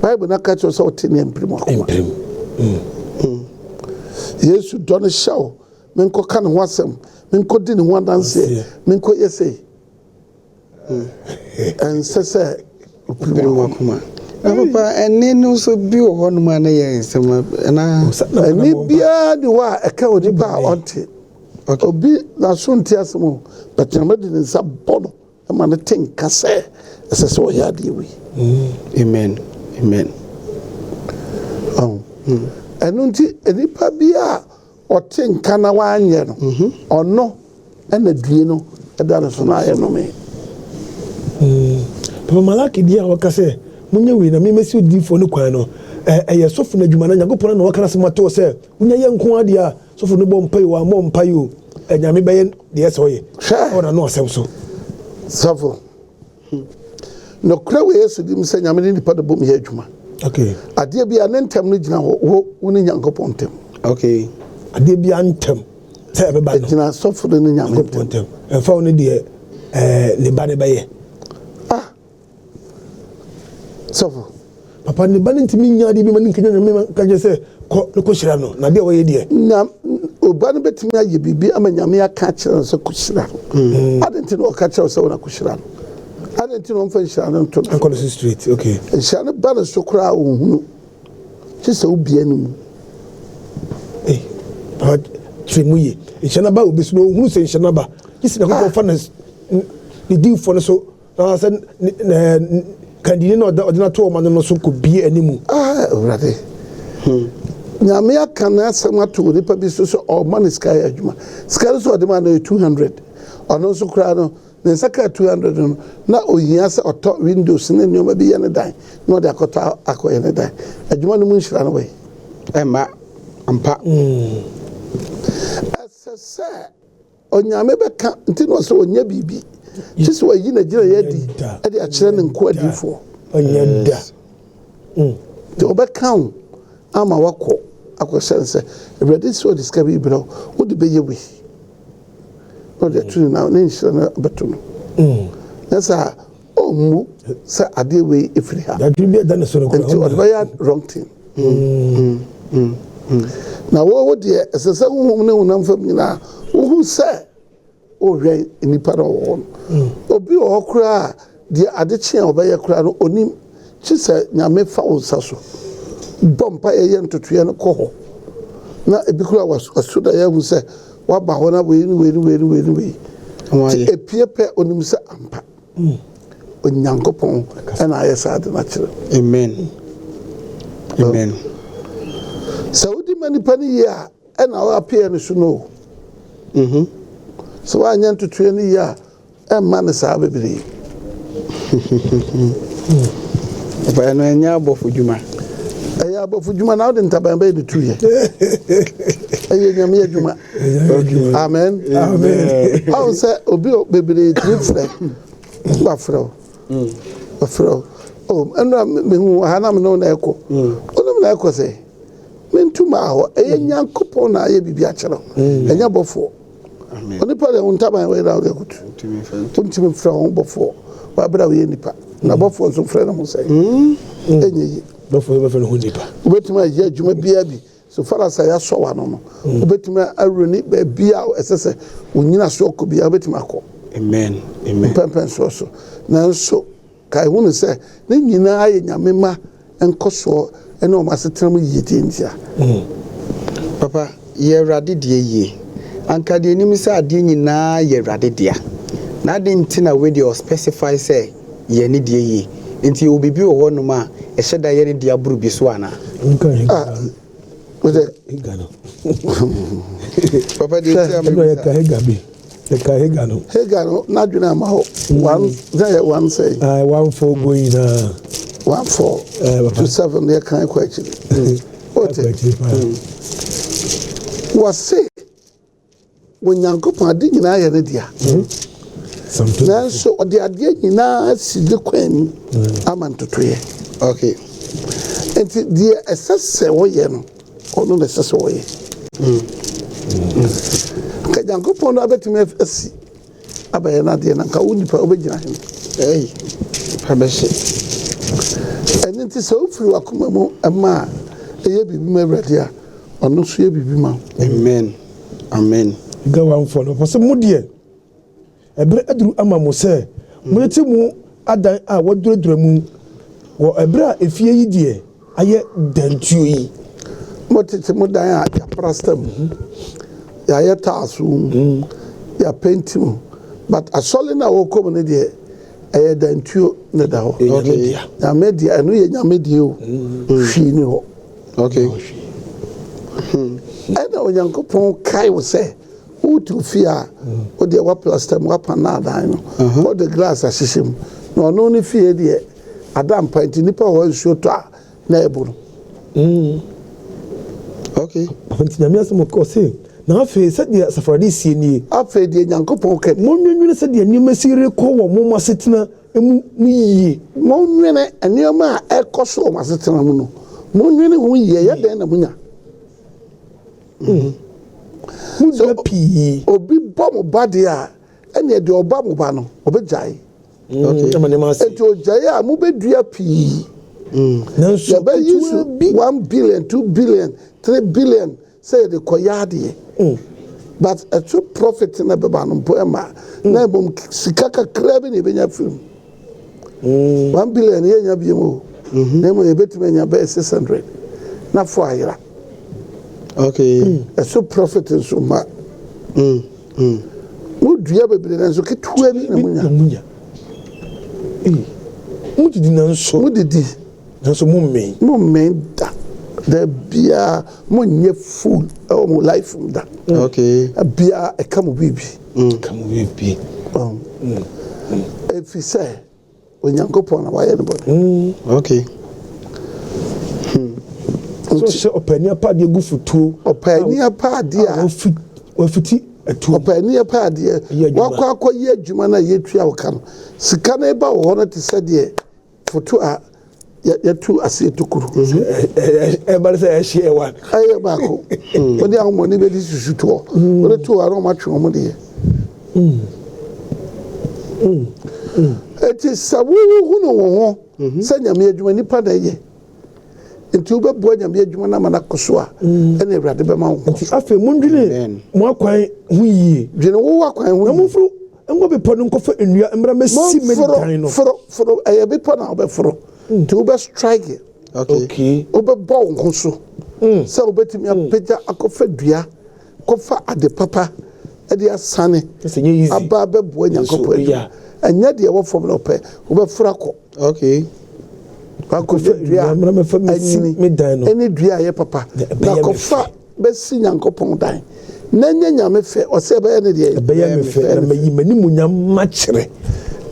Bible na ka cho so tini emprim akoma Yesu don show men ko kan ho asem men ko di ne ho danse men ko yese and sese kuma papa ene no so bi wo ho no ma na ye nsema na ni bia di wa e ka odi ba onte obi na so nti asemo but na medi ne sa bono e ma ne tinka se sese o ya di wi amen enu nti enipa bia o tinka na wa anye no ono e na due no e da no so na ye no me Papa Malaki dia wakase munye we na me mesi odifo ne kwan no eye sofo na adwuma na Nyankopon na wakana se mato se unya ye nko ade a sofo ne bɔ mpai wa mo mpai o nyame bɛyɛ de so ye ona no asɛm so sofo no kra we Yesu dim se nyame ne nipa de bom ye adwuma okay ade bia ne ntem no gina ho woni Nyankopon ntem okay ade bia ntem se beba no gina sofo ne nyame ntem emfa woni de ne ba ne bɛyɛ sofo papa ne ba ne ntimi nya de bi ma ne nkenya nyame ka je se ko hyira no na de wo ye de na oba ne betimi aye bibi ama nyame aka kyerɛ se ko hyira adenti no ka kyerɛ se wona ko hyira no adenti no mfa hyira no to anko the street okay hyira no ba ne so kra ohunu ti se obia ni mu papa tremuye hyira ba obi so no ohunu se hyira ba isi na ko fa na ni difo no so na se kandini na odina to o no so ko bie animu brother nyame aka na asema to nipa bi so o man sky adwuma sky so de man 200 ono so kra no ne nsa ka 200 no na ohia sɛ ɔtɔ windows ne nneɛma bi yɛ ne dan na ɔde akɔtɔ akɔyɛ ne dan adwuma no mu nhyira no wɔ ɛma ampa ɛsɛ sɛ onyame bɛka nti na ɔsɛ ɔnyɛ biribi kye sɛ wayi na gyina yɛ adi ɛde akyerɛ ne nko adiifoɔ ɔnyɛ da nti ɔbɛka wo ama wakɔ akɔhyɛ no sɛ awurade sɛ ɔde sika bi brɛ wo wode bɛyɛ wei na ɔde ato ne na ne nhyira no bɛto no na sɛ ɔmmu sɛ adeɛ wei ɛfiri ha dadwiri bi ɛda ne so no nti ɔde bɛyɛ wrong thing na wɔwɔ deɛ ɛsɛ sɛ wohom ne honam fam nyinaa wohu sɛ wohwɛ nnipa no ɔwɔ no obi wɔ hɔ koraa deɛ ade kye a ɔbɛyɛ koraa no ɔnim kye sɛ nyame fa wo nsa so bɔ mpa yɛyɛ ntotoeɛ no kɔ hɔ na ebi koraa waso da yɛahu sɛ waba hɔ na wei nti ɛpie pɛ ɔnim sɛ ampa onyankopɔn ɛna ayɛ saa ade no akyerɛ amen sɛ wodi ma nipa no yie a ɛna woapeɛ no so no sɛ woanyɛ ntotoeɛ no yie a ɛmma no saa bebree ɛno ɛnyɛ abɔfo dwuma ɛyɛ abɔfo dwuma na wode ntaban bɛyɛ de tuyɛ ɛyɛ nyame adwuma amen awo sɛ obi bebree tiri frɛ wafrɛ wo ɛno a mehu ha na mene wo na ɛkɔ wonom na ɛkɔ sɛ mentuma hɔ ɛyɛ nyankopɔn na ayɛ biribi akyerɛ ɛnyɛ bɔfoɔ onipa deɛ wo ntaban wɔyɛ da wode akotu wontimi mfrɛ wo bɔfoɔ wabrɛ woyɛ nipa na bɔfoɔ nso frɛ no ho sɛ ɛnyɛ yi wobɛtumi ayɛ adwuma biara bi so far as yɛasɔ wa no wobɛtumi awurani baabia a ɛsɛ sɛ wonyina so ɔkɔ biara wobɛtumi akɔ mpɛmpɛn soɔ so nanso kae hu no sɛ ne nyinaa yɛ nyame ma nkɔsoɔ ɛne ɔma asetena mu yie nti a papa yɛ awurade deɛ yie anka deɛ nim sɛ adeɛ nyinaa yɛ awurade dea na ade nti na wei deɛ ɔspecify sɛ yɛ ne deɛ yie nti yɛwɔ biribi wɔ hɔ nom a ɛhyɛ da yɛ ne deɛ aboro bi so anaa papa deɛ nti Hega no n'adwene ama hɔ one say 1-4 going 1-4 to 7 yɛ kan kɔ akyiri wɔse onyankopɔn ade nyinaa yɛ ne dea nanso ɔde adeɛ nyinaa si de kwan ama ntotoeɛ nti deɛ ɛsɛ sɛ wɔyɛ no ɔno na ɛsɛ sɛ wɔyɛ nka nyankopɔn no abɛtumi asi abɛyɛ no adeɛ na nka wo nipa wobɛgyina he ɛno nti sɛ wofiri wakoma mu ɛma a ɛyɛ biribi ma awurade a ɔno nso yɛ biribi ma amen ga 1-4 no pɔsɛ mo deɛ ɛberɛ aduru ama mo sɛ monete mu adan a wɔduradura mu wɔ ɛberɛ a ɛfie yi deɛ ayɛ dantuo yi motete mo dan a yɛaprasta mu yɛayɛ taaso mu yɛapɛnti mu but asɔle no a wɔkɔ mu no deɛ ɛyɛ dantuo ne da hɔ nyame deɛ ɛno yɛ nyame deɛ o hwii ne hɔ ɛna onyankopɔn kae wo sɛ wotu fie a wodeɛ woaplasta mu woapana adan no wode glass ahyehyɛ mu na ɔno ne fie deɛ ada mpa nti nnipa hɔ nsuo tɔ a na ɛbo no nti nyame asɛm ɔkɔ se na afei sɛdeɛ safarade sie nie afei deɛ nyankopɔn ka monwenwene sɛdeɛ nneɛma si rekɔ wɔ mo asetena mu no yie monwene nneɛma a ɛkɔ so wɔ mo asetena mu no monwene ho yie yɛ dɛn na monya mudua pii obi bɔ mo ba deɛ a ɛneɛ deɛ ɔba mo ba no ɔbɛgyae nti ɔgyae a mobɛdua pii yɛbɛyi so 1 billion 2 billion 3 billion sɛ yɛde kɔyɛ adeɛ but ɛto profit na bɛba no mpo ɛma na ɛbom sika kakra bi na yɛbɛnya firim 1 billion yɛnya biom o na mmom yɛbɛtumi anya bɛyɛ 600 na fo ayera ɛso profit nso ma wodua bebree na nso ketewa bi na munya modidi nanso modidi nanso mommɛn da da biara monyɛ full ɛwɔ mo life mu da biara ɛka mo biribi ɛfiri sɛ onyankopɔn na wayɛ no bɔne Okay. so hyɛ ɔpani apaadeɛ gu futuo ɔpani apaadeɛ a wafiti atuo ɔpani apaadeɛ wakɔ akɔyɛ adwuma no a yɛtua wo ka no sika no ɛba wɔ hɔ no te sɛ deɛ foto a yɛtu aseɛ tokuro ɛbare sɛ ɛhye ɛwa ɛyɛ baako wode ahomɔne bɛdi susutoɔ wode to a na ɔmatwe ɔmo deɛ ɛti sɛ wowohu no wɔ ho sɛ nyame adwuma nipa na ɛyɛ nti wobɛboa nyame adwuma no ama no akɔ so a ɛne awurade bɛma wo nti afei mondwene mo akwan ho yie dwene wowo akwan ho na momforo ɛnkɔ bepɔ no nkɔfa nnua mmra mɛsi mɛdan no foro ɛyɛ bepɔ na wobɛforo nti wobɛstrike Okay. wobɛbɔ wo ho so sɛ wobɛtumi apagya akɔfa dua kɔfa ade papa ɛde asane sɛ nyɛ easy aba bɛboa nyankopɔn adwuma ɛnyɛ deɛ wɔ fam no ɔpɛ wobɛforo akɔ Okay. wakɔfa dua mmra mɛfa mɛsi mɛdan no ɛne dua a ɛyɛ papa na kɔfa bɛsi nyankopɔn dan na nyɛ nyame fɛ ɔsɛ ɛbɛyɛ ne deɛ ɛbɛyɛ me fɛ na mayi m'animuonyam makyerɛ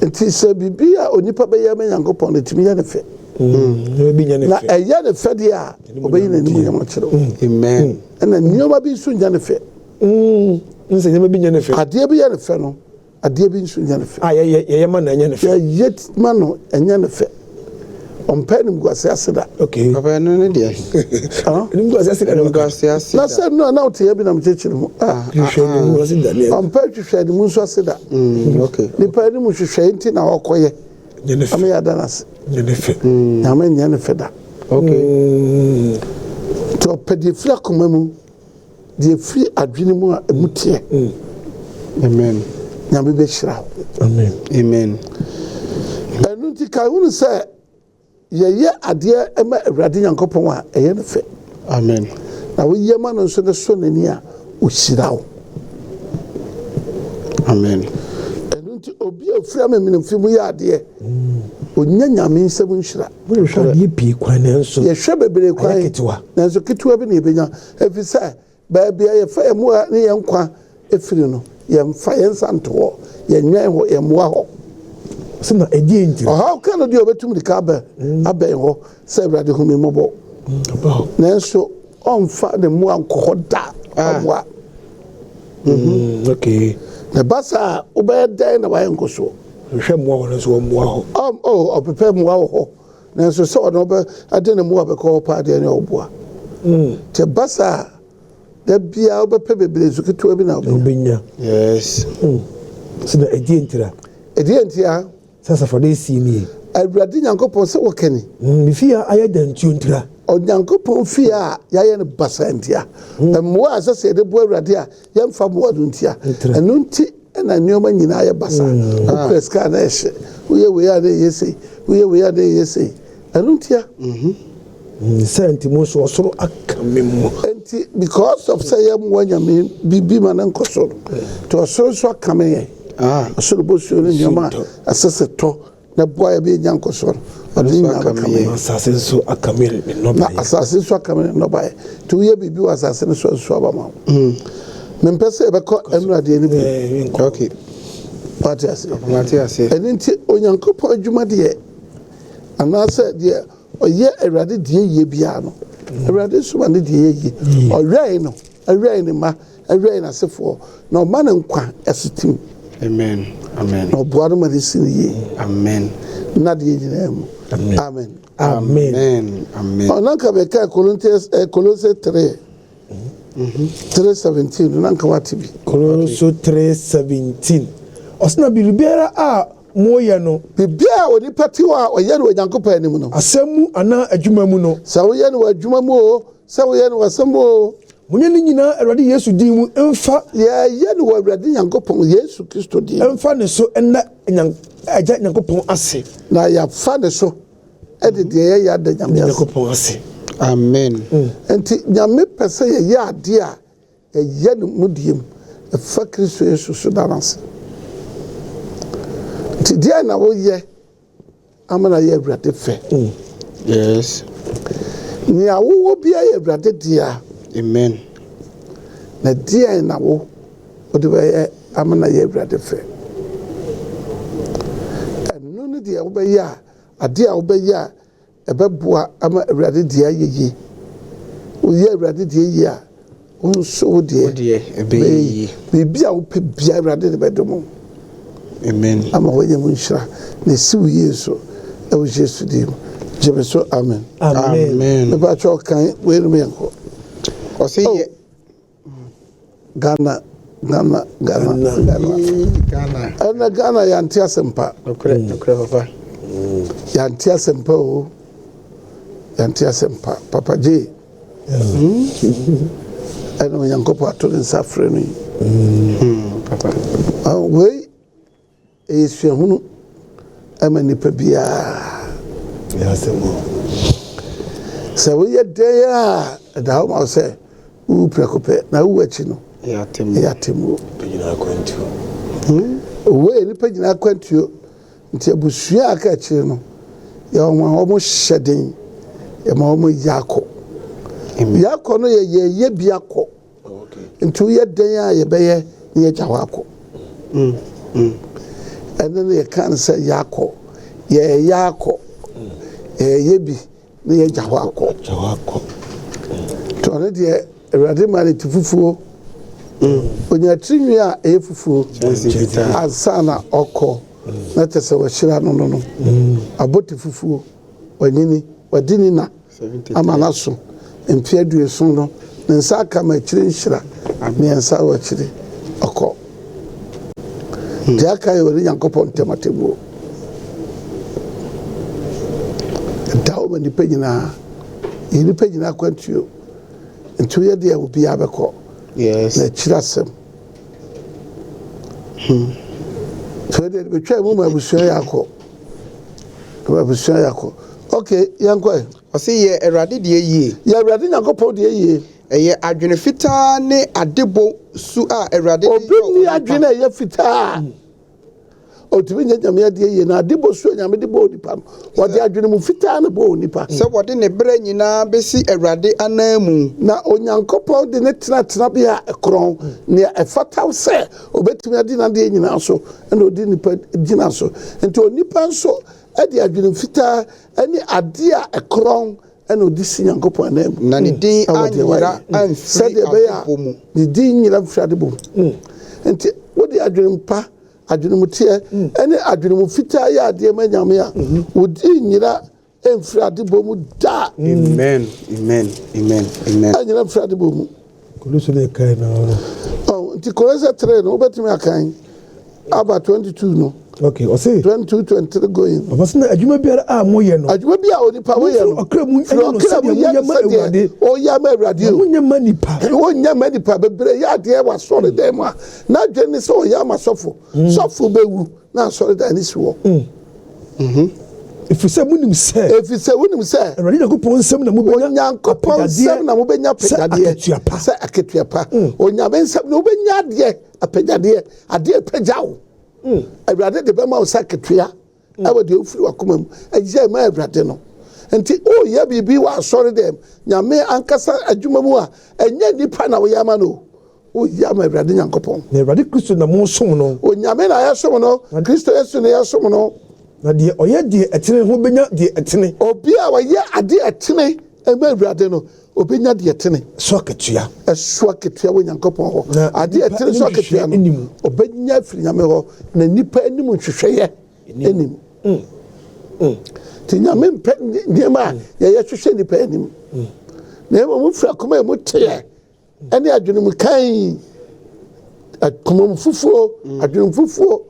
nti sɛ biribi a onipa bɛyɛ ma nyankopɔn no tumi yɛ ne fɛ na ɛyɛ ne fɛ deɛ a ɔbɛyi n'animuonyam akyerɛ wo Amen. ɛna nneɛma bi nso nya ne fɛ nsɛ nyɛma bi nyɛ ne fɛ adeɛ bi yɛ ne fɛ no adeɛ bi nso nya ne fɛ a yɛyɛ ma na ɛnyɛ ne fɛ yɛyɛ ma no ɛnyɛ ne fɛ ɔmpɛ nimguase ase da okay Papa no ne deɛ. nimguase ase da no Nimguase ase na da. sɛ no a na woteɛ bi nam kyekyere mu hwehwɛ nimguase da ne ɔmpɛ hwehwɛ anim nso ase da Okay. nipa anim hwehwɛ nti na ɔkɔyɛ nyɛ ne fɛ ama yɛada no ase nyɛ ne fɛ nyame nyɛ ne fɛ da Okay. nti ɔpɛ deɛ firi akoma mu deɛ firi adwene mu a ɛmu teɛ Amen. nyame bɛhyira wo amen Amen. ɛno nti ka hunu sɛ yɛyɛ adeɛ ɛma awurade nyankopɔn a ɛyɛ ne fɛ Amen. na woyɛ ma no nso ne so n'ani a ɔhyira wo Amen. ɛno nti obi a ɔfiri amamenemfi mu yɛ adeɛ ɔnya nyame nsɛm nhyira wohwɛ adeɛ pii kwan ne nso yɛhwɛ bebree kwan Ɛyɛ ketewa. nanso ketewa bi na yɛbɛnya ɛfiri sɛ baabi a yɛfa yɛn mu a ne yɛn nkwa ɛfiri no yɛmfa yɛn nsa nto hɔ yɛnwɛn hɔ yɛmmoa hɔ sɛ na ɛdeɛ ntiri ɔhaw ka no deɛ ɔbɛtum de ka abɛn hɔ sɛ awurade hu me mmɔbɔ nanso ɔmfa ne mmoa nkɔ hɔ da ɔmmoa okay na ba saa wobɛyɛ dɛn na wayɛ nkɔ soɔ hwehwɛ mmoa hɔ no nso wɔmmoa hɔ ɔpepɛ mmoa wɔ hɔ nanso sɛ ɔno ade ne mmoa bɛkɔ hɔ paa deɛ ne ɔboa nti ba saa da biara wobɛpɛ bebree so ketewa bi na wobɛnya wobɛnya Yes. sɛ na ɛdeɛ ntira ɛdeɛ ntia sɛ asafode ɛsie nie awurade nyankopɔn sɛ wɔkani mefie a ayɛ dantuo ntira ɔnyankopɔn fie a yɛayɛ no basa ntia mmoa a ɛsɛ sɛ yɛde boa awurade a yɛmfa mmoa no ntia Ntra. ɛno nti ɛna nneɔma nyinaa yɛ basa wopɛ sika na ɛhyɛ woyɛ wei a na ɛyɛ sei woyɛ wei a na ɛyɛ sei ɛno ntia sɛ nti mu nso ɔsoro aka me mu nti because of sɛ yɛmmoa nyame biribi ma no nkɔ so no nti ɔsoro nso aka me yɛn ɔsoro bɔsuo no nneɔma a ɛsɛ sɛ tɔ na boa yɛbɛyɛnya nkɔ so no ɔde nyinaa bɛka me yɛn asase nso aka me ne na nnɔbaeɛ asase nso aka me ne nnɔbaeɛ nti woyɛ biribi wɔ asase no so nso aba ma wo mempɛ sɛ yɛbɛkɔ ɛnuradeɛ no bi Okay. wate ase Mate ase. ɛno nti onyankopɔn adwuma deɛ anaasɛ deɛ ɔyɛ awurade deɛ yie biara no awurade soma ne deɛ yɛyie ɔwɛn no ɛwɛn ne ma ɛwɛn n'asefoɔ na ɔma ne nkwa ɛsotim Amen. Amen. na ɔboa no ma ne si no yie Amen. na deɛ nyinaa mu amen amen Amen. Amen. ɔnanka bɛka Kolose 3:17 no nanka wate bi Koloso 3:17 ɔsena biribiara a moyɛ no biribiara a onipa te hɔ a ɔyɛ no wɔ nyankopɔn anim no asɛm mu anaa adwuma mu no sɛ woyɛ no wɔ adwuma mu o sɛ woyɛ no wɔ asɛm mu o monyɛ no nyinaa awurade yesu din mu ɛmfa yɛyɛ no wɔ awurade nyankopɔn yesu kristo din ɛmfa ne so ɛnna agya nyankopɔn ase na yɛafa ne so ɛde deɛ yɛyɛ ada nyame ase nyankopɔn ase Amen. nti nyame pɛ sɛ yɛyɛ adeɛ a yɛyɛ no mu diem ɛfa kristo yesu so da no ase nti deɛ na woyɛ ama na yɛ awurade fɛ Yes. nea wowɔ biara yɛ awurade deɛ a Amen. na deɛ na wode bɛyɛ ama na yɛ awurade fɛ deɛ wobɛyɛ a adeɛ a wobɛyɛ a ɛbɛboa ama awurade deɛ ayɛ yie woyɛ awurade deɛ yie a wo nso wo deɛ ɛbɛyɛ yie biribi a wopɛ bia awurade de bɛdom amen ama wɔnyɛ mu nhyira na ɛsi wo yie so ɛwɔ Yesu din mu gyeme so amen mepatwɛ ɔkan weinom yɛnkɔ ɔsɛ yɛ Ghana ɛna Ghana yɛante asɛmpa nokorɛ papa yɛante asɛmpa o yɛante asɛmpa papa gye ɛna onyankopɔn ato ne nsa frɛ no yi papa wei ɛyɛ suahunu ama nnipa biara sɛ woyɛ dɛn a ɛda hɔ ma wo sɛ wowu prɛko pɛ na wowu akyi no ɛyɛ atemmuo owei nnipa nyinaa akwantuo nti abusua a aka akyire no yɛwɔma wɔmo hyɛ den yɛma wɔmo yɛakɔ yɛakɔ no yɛyɛ bi akɔ nti woyɛ dɛn a yɛbɛyɛ ne yɛgya hɔ akɔ ɛne no yɛka no sɛ yɛakɔ yɛyɛ akɔ yɛyɛ bi ne yɛgya hɔ akɔ nti ɔno deɛ awurade ma ne ti fufuo onya tirinwi a ɛyɛ fufuo ansa na ɔkɔ na kyɛ sɛ wɔhyira no abɔte fufuo wanyini wadi ni na ama n'aso mfe aduoson no ne nsa aka ma akyire nhyira mmiɛnsa wɔ akyire ɔkɔ deɛ aka yɛ wɔde Nyankopɔn ntɛmatemuo da wo ma nnipa nyinaa nnipa nyinaa akwantuo nti woyɛ deɛ obiara bɛkɔ na akyire asɛm so de betwa mu ma abusua yɛakɔ okay yɛnkɔ ɔsɛ yɛ awurade deɛ yie yɛ awurade Nyankopɔn deɛ yie ɛyɛ adwene fitaa ne adebɔ su a awurade obi ni adwene ɛyɛ fitaa otumi nyɛ nyame adeɛ yie na adebɔ su nyame de bɔ onipa no wɔde adwene mu fitaa ne bɔ onipa sɛ wɔde ne berɛ nyinaa bɛsi awurade anan mu na Onyankopɔn de ne tena bi a ɛkorɔn nea ɛfata sɛ obɛtumi ade n'adeɛ nyinaa so ɛna ɔde nipa gyina so nti onipa nso ɛde adwene fitaa ɛne adeɛ a ɛkorɔn ɛna ɔde si Nyankopɔn anan mu na ne din anyira amfiri adebɔ mu ne din nyira mfiri adebɔ mu nti wode adwene mpa adwene mu teɛ ɛne adwene mu fitaa yɛ adeɛ ma nyame a wodi nyira mfiri adebɔ mu da amen anyira mfiri adebɔ mu nti Kolose 3 no wobɛtumi akan aba 22 no okay ɔse 22 23 going ɔbɛsɛ na adwuma biara a moyɛ no adwuma bi a onipa woyɛ no ɔkra mu ɛne no sɛdeɛ moyɛ ma awurade ɔyɛ ma awurade o wonyɛ ma nipa wonyɛ ma nipa bebree yɛ adeɛ wɔ asɔre dan mu a na adwene ne sɛ ɔyɛ ama sɔfo sɔfo bɛwu na asɔre dan ne si wɔ ɛfiri sɛ wonim sɛ awurade Nyankopɔn nsɛm na mobɛnya Onyankopɔn nsɛm na mobɛnya apagyadeɛ sɛ akatua pa onyame nsɛm na wobɛnya adeɛ apagyadeɛ adeɛ pagya wo awurade de bɛma wo sɛ akatua ɛwɔ deɛ wofiri wakoma mu ɛyɛ ma awurade no nti woyɛ biribi wɔ asɔre dɛm nyame ankasa adwuma mu a ɛnyɛ nipa na woyɛ ama no woyɛ ama awurade Nyankopɔn na awurade Kristo na mosom no onyame na yɛsom no Kristo Yesu na yɛsom no na deɛ ɔyɛ deɛ ɛtene ho bɛnya deɛ ɛtene obi a wɔyɛ adeɛ ɛtene ɛma awurade no obɛnya deɛ ɛtene so akatua ɛso akatua wɔ Nyankopɔn hɔ adeɛ ɛtene so akatua no obɛnya afiri nyame hɔ na nipa anim nhwehwɛyɛ anim nti nyame mpɛ nneɛma a yɛyɛ hwehwɛ nipa anim na ɛma mu firi akoma mu teɛ ɛne adwene mu kan akoma mu fufuo adwene mu fufuo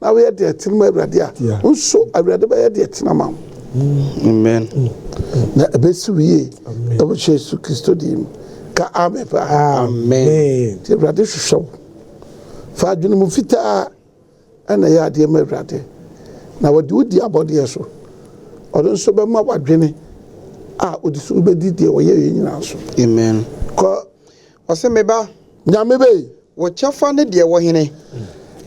na woyɛ deɛ ɛtene ma awurade a nso awurade bɛyɛ deɛ ɛtene ma wo amen na ɛbɛsi wo yie ɛwɔ Yesu Kristo din mu ka amen pa amen nti awurade hwehwɛ wo fa adwene mu fitaa ɛna ɛyɛ adeɛ ma awurade na wɔde wodi abɔdeɛ so ɔno nso bɛma wadwene a ɔde so wobɛdi deɛ wɔyɛ yɛ nyinaa so amen kɔ ɔsɛ meba nyame bɛyi wɔkyɛfa ne deɛ wɔ hene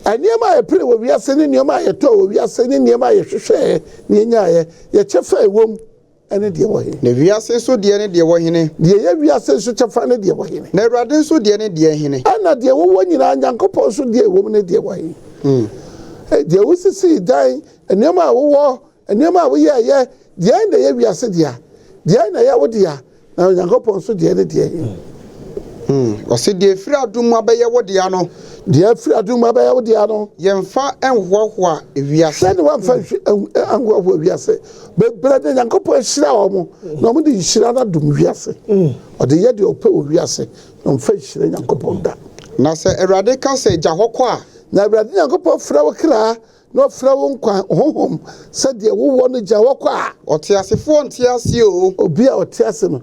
nneɛma a yɛpere wɔ wiase ne nneɛma a yɛtɔ wɔ wiase ne nneɛma a yɛhwehwɛɛ ne yɛnyaeɛ yɛkyɛfa ɛwom ɛne deɛ wɔ hene na wiase nso deɛ ne deɛ wɔ hene deɛ yɛ wiase nso kyɛfa ne deɛ wɔ hene na awurade nso deɛ ne deɛ hene ɛna deɛ wɔwɔ nyinaa Nyankopɔn nso deɛ ɛwom ne deɛ wɔ hene deɛ wosisi dan nneɛma a wowɔ nneɛma a woyɛɛyɛ deɛ na yɛ wiase deɛ na yɛ wo deɛ na Onyankopɔn nso deɛ ne deɛ ɔse deɛ firi adom abɛyɛ wo deɛ no deɛ firi adom abɛyɛ wo deɛ no yɛmfa ɛnhoahoa ewiase sɛ ne wamfa anhoahoa wiase bebree de Nyankopɔn ahyira wɔ mo na ɔmo de nhyira no adom wiase ɔde yɛ deɛ ɔpɛ wɔ wiase na ɔmfa nhyira Nyankopɔn da na sɛ Awurade ka sɛ gya hɔ kɔ a na Awurade Nyankopɔn frɛ wo kra na ɔfrɛ wo nkwa honhom sɛdeɛ wowɔ no gya wɔ kɔ a ɔte asefoɔ nte ase o obi a ɔte ase no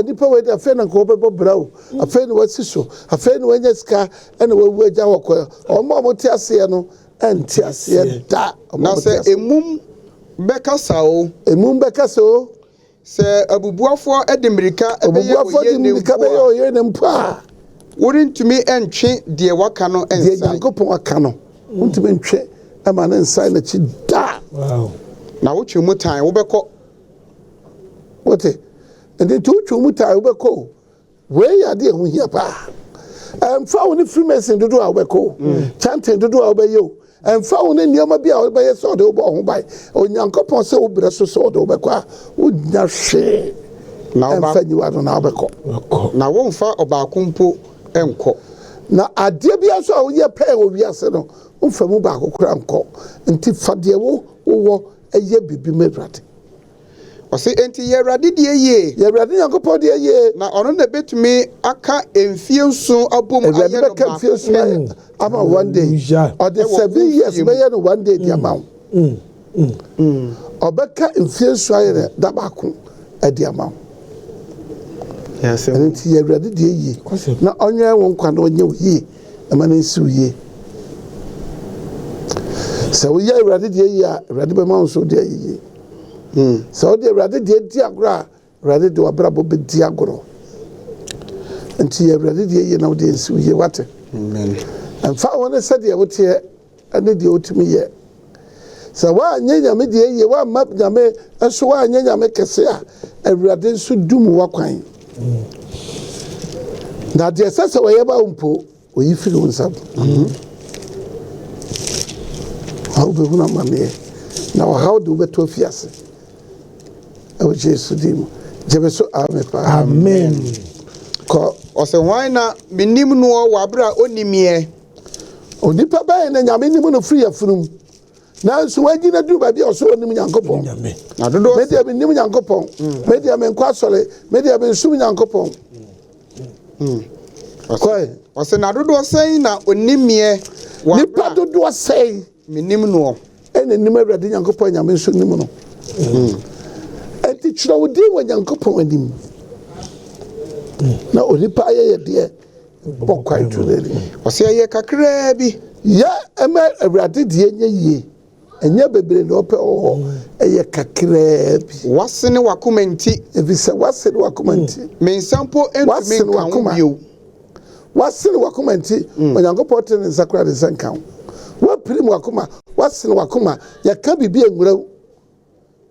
nipa wei de afei na nka wɔbɛbɔ bra wo afei na wasi so afei na wanya sika ɛna wawu agya wɔ kɔ ɔmo a mote aseɛ no ɛnte aseɛ da na sɛ emum bɛkasa o sɛ abubuafoɔ de mmirika bɛyɛ ɔyɛ ne mpo a worentumi ɛntwe deɛ waka no deɛ Nyankopɔn aka no wontumi ntwe ɛma ne nsae n'akyi da na wotwe mu tan wobɛkɔ wote nti wotwe mu tan wobɛkɔ wei yɛ adeɛ ho hia paa ɛmfa wo ne Freemason dodo a wobɛkɔ chanting dodo a wobɛyɛ o ɛmfa wo ne nneɛma bi a wobɛyɛ sɛ ɔde wobɔ ho ban Onyankopɔn sɛ wobrɛ so sɛ ɔde wobɛkɔ a wonya hwee ɛmfa nyiwa no na wobɛkɔ na womfa ɔbaako mpo ɛnkɔ na adeɛ bi nso a woyɛ pɛɛ wɔ wiase no womfa mu baako kora nkɔ nti fa deɛ wowɔ ɛyɛ biribi ma Awurade ɔse enti yɛ Awurade deɛ yie yɛ Awurade Nyankopɔn deɛ yie na ɔno na bɛtumi aka mfie nso abom ayɛ no bɛka mfie nso ama one day ɔde 7 years bɛyɛ no one day de ama wo ɔbɛka mfie nso ayɛ no da baako de ama wo nti yɛ Awurade deɛ yie na ɔnyɛ wo nkwa na ɔnyɛ wo yie ɛma no nsi wo yie sɛ woyɛ Awurade deɛ yie a Awurade bɛma wo nso deɛ yie sɛ wode Awurade deɛ di agorɔ a Awurade de wabrabɔ bɛdi agorɔ nti yɛ Awurade deɛ yie na wode nsi wo yie wate ɛmfa wo ne sɛdeɛ woteɛ ɛne deɛ wotumi yɛ sɛ woanyɛ Nyame deɛ yie woamma Nyame nso woanyɛ Nyame kɛse a Awurade nso dum wakwan na deɛ sɛ sɛ wɔyɛ ba wo mpo oyi firi wo nsam wobɛhunu amanneɛ na wɔhaw de wobɛtɔ afiase ɛwɔ Yesu din mu gyeme so amen kɔ ɔsɛ hwan na menim noɔ wɔ aberɛ a ɔnimiɛ onipa bɛyɛ na Nyame nim no firi afunum nanso wagyina duru baabi a ɔsɛ ɔnim Nyankopɔn na dodoɔ medeɛ menim Nyankopɔn medeɛ menkɔ asɔre medeɛ mensom Nyankopɔn ɔsɛ na dodoɔ sɛn na ɔnimiɛ nipa dodoɔ sɛn menim noɔ ɛna nim Awurade Nyankopɔn Nyame nso nim no ɛnti kyerɛ wo din wɔ Nyankopɔn anim na onipa ayɛ deɛ bɔ kwae to n'anim ɔsɛ ɛyɛ kakraa bi yɛ ɛma Awurade deɛ nyɛ yie ɛnyɛ bebree na ɔpɛ wɔ hɔ ɛyɛ kakraa bi wasene wakoma nti ɛfiri sɛ wasene wakoma nti me nsa mpo ntumi nka ho bio wasene wakoma nti Onyankopɔn te ne nsa kora de nsa nka ho wapirim wakoma wasene wakoma yɛka biribi anwura wo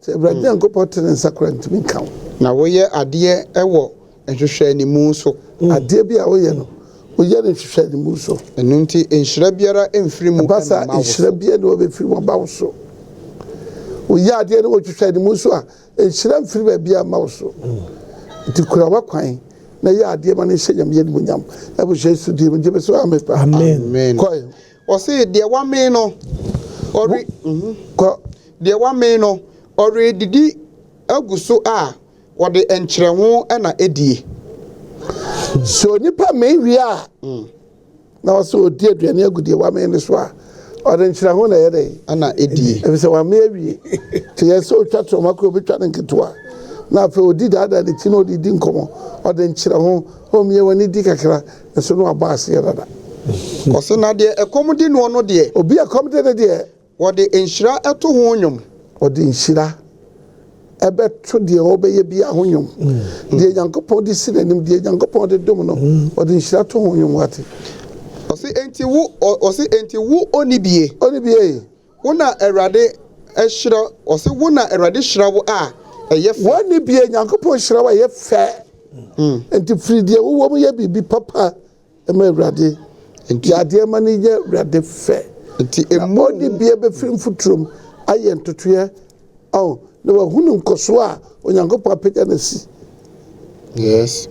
sɛ Awurade Nyankopɔn te ne nsa kora ntumi nka ho na woyɛ adeɛ ɛwɔ nhwehwɛ animu so adeɛ bi a woyɛ no woyɛ no nhwehwɛ animu so ɛno nti nhyira biara mfiri mu basa nhyira biara na wɔbɛfiri mu aba wo so woyɛ adeɛ no wɔhwehwɛ animu so a nhyira mfiri baabi ama wo so nti kura wakwan na yɛ adeɛ ma no hyɛ Nyame animuonyam ɛbɔ Yesu din mu gyeme so amen kɔe ɔse deɛ wame no deɛ wame no ɔredidi agu so a wɔde nkyerɛho ɛna ɛdie so nipa mewie a na wɔsɛ ɔdi aduane agu deɛ wame no so a ɔde nkyerɛho na ɛyɛ dɛ ɛna ɛdie ɛfiri sɛ wame awie nti yɛ sɛ ɔtwa trɔma kora ɔbɛtwa no nketewa na afei ɔdi daadaa ne ti na ɔde di nkɔmmɔ ɔde nkyerɛho ɔmyɛ w'ani di kakra nso na wabɔ aseɛ dada ɔsɛ na deɛ ɛkɔm di noɔ no deɛ obi a kɔm de no deɛ wɔde nhyira ɛto ho nnwom ɔde nhyira ɛbɛto deɛ ɔbɛyɛ bi ho nnwom deɛ Nyankopɔn de si n'anim deɛ Nyankopɔn de dom no ɔde nhyira to ho nnwom wate ɔsɛ enti wo onibie wo na Awurade ɛhyira ɔsɛ wo na Awurade hyira wo a ɛyɛ fɛ wɔne bie Nyankopɔn hyira wo a ɛyɛ fɛ nti firi deɛ wowɔ mu yɛ biribi papa ɛma Awurade nti adeɛ ma no yɛ Awurade fɛ Nti emu odi bia be film futrum aye ntotoye na wahunu nkoso a onyankopɔ apagya na si. Yes.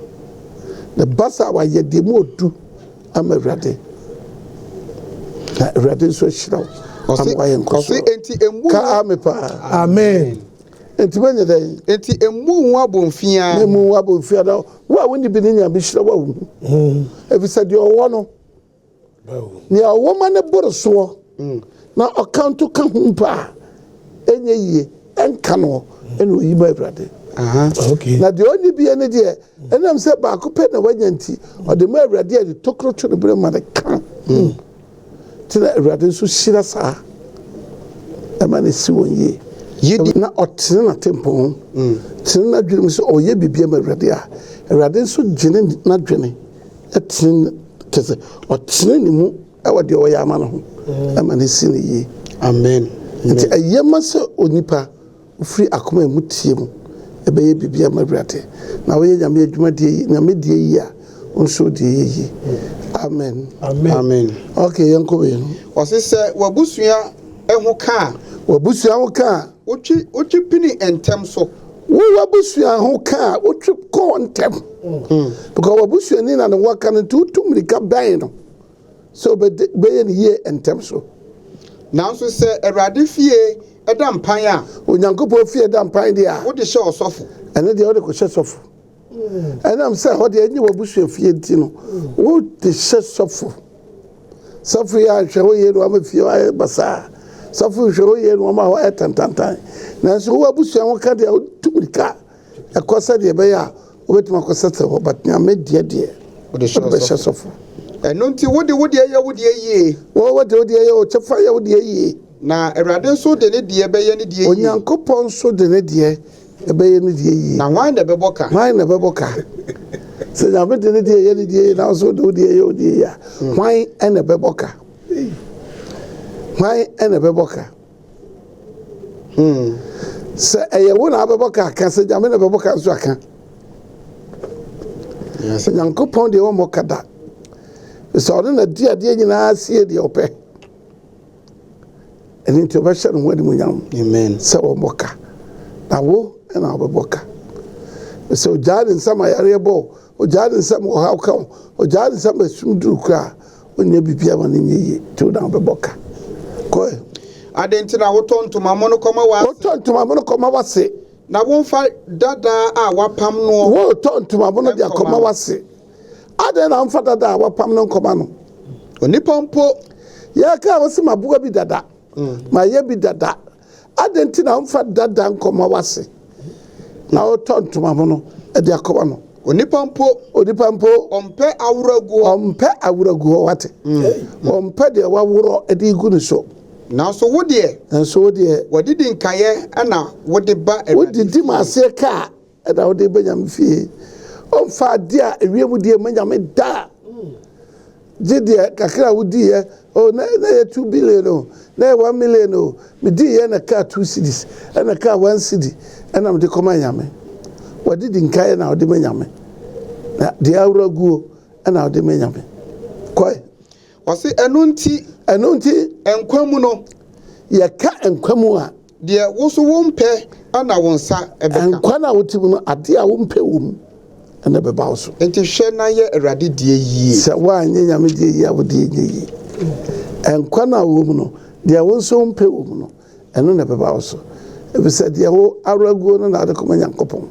The basa wa ye de mu odu ama Awurade. Na Awurade so hyira. Ɔse enti emu ka amepa. Amen. Enti banya dai. Enti emu ho abomfia. Emu abomfia da. Wa woni bi ne nya bi hyira wa wu. Efisa de owo no. Ni awo ma ne boroso. Na ɔkanto ka ho pa. Enye yie enka no ene oyiba Awurade. Okay. Na de oni bi ene de enam se ba ko pe na wanyanti ode ma Awurade ade tokro to ne bre ma de kan. Tina Awurade so hyira saa. Ema ne si wonye. Yedi na ɔtene na tempo. Tene na dwene so ɔyɛ bibia ma Awurade a. Awurade so gyene na dwene. Etene kese ɔtene ne mu ɛwɔ de ɔyɛ ama no ho. Ema ne si ne yi. Amen. Nti ayema se onipa ofiri akoma mu tie mu ebeye bibia ma Awurade. Na wo ye nyame adwuma die nyame die yi a onso die yi. Amen. Amen. Okay, yanko we. Ɔse sɛ wabusua ɛho ka Wabusua ho ka Uchi pini entem so. wo wabusua ho ka wotwe ko ntem. Because wabusua ni na no waka no tutumrika ban no. So be ye ni ye entem so. Nanso sɛ Awurade fie ɛda mpan a Onyankopɔn fie da mpan dia. wo de hyɛ ɔsɔfo. Ene de wo de ko hye sofo. Enam sɛ ho de anyi wabusua fie nti no wo de hye sofo. Sofo ya hwe ho ye no ama fie wa basa. Sofo hwe ho ye no ama ho etantantan. Nanso wo abusua ho ka de tumrika. Ekosa de be ya obetuma kosete ho batnya medie Wo de hyɛ sofo. Ɛno nti wo de yie. Wo de ye o chefa ye wo de ye. Na Awurade nso de ne die bɛyɛ ne die yie. Onyankopɔn so de ne die ebeye ne die yie. Na hwan na bɛbɔ ka? Hwan na bɛbɔ ka? Sɛ nyame de ne die ye ne die na so de wo die ye o die ya. Hwan na bɛbɔ ka? Hwan na bɛbɔ ka? Sɛ ɛyɛ wo na bɛbɔ ka ka sɛ nyame na bɛbɔ ka so aka. Yes. Onyankopɔn de wo mo kada. Sɛ ɔde na die ade nyinaa sie de opɛ. Ɛni nti obɛhyɛ no ho adi munyam. Amen. Sɛ wo mo ka. Na wo na obɛbɔ ka. Sɛ ojade nsam ayare bɔ, ojade nsam ɔhaw ka, ojade nsam asum duru kra, onya bibia ma ne nyeye, to na obɛbɔ ka. Kɔ. Adentina wo tontoma mo no kɔma wa. Wo tontoma mo no kɔma wase. Na wo mfa dada a wapam no. Wo tontoma mo no de akɔma wase. Ade na mfa dada a wapam no kɔma no. Onipa mpo Ya ka wo se mabuga bi dada. Ma ye bi dada. Ade ntina mfa dada nkɔma wase. Na wo tontoma mo no de akɔma no. Onipa mpo ɔmpɛ awuraguo wate. Ɔmpɛ de waworo de gu ne so. Nanso wo de wadidi nkaye ana wo de ba wodidi ma ase ka da wo de banyam fie ɔmfa ade a ewiem de manyam da gide kakra wodi ye na 2 billion no na 1 million no me di ye na ka 2 cedis na ka 1 cedi na me de koma nyame wadidi nkaye na wo de manyam na de awuraguo na wo de manyam koi ɔse ɛno nti enkwamu no yɛka enkwamu a deɛ wo so wo mpɛ ana wo nsa ɛbɛka enkwa na wotim no ade a wo mpɛ wo mu ɛna bɛba wo so enti hwɛ na yɛ Awurade die yie sɛ woanyɛ nyame die yie a wode nyɛ yie enkwa na wo mu no deɛ wo nso mpɛ wo mu no ɛno na bɛba wo so ebisɛ deɛ wo awraguo no na ade kɔma Nyankopɔn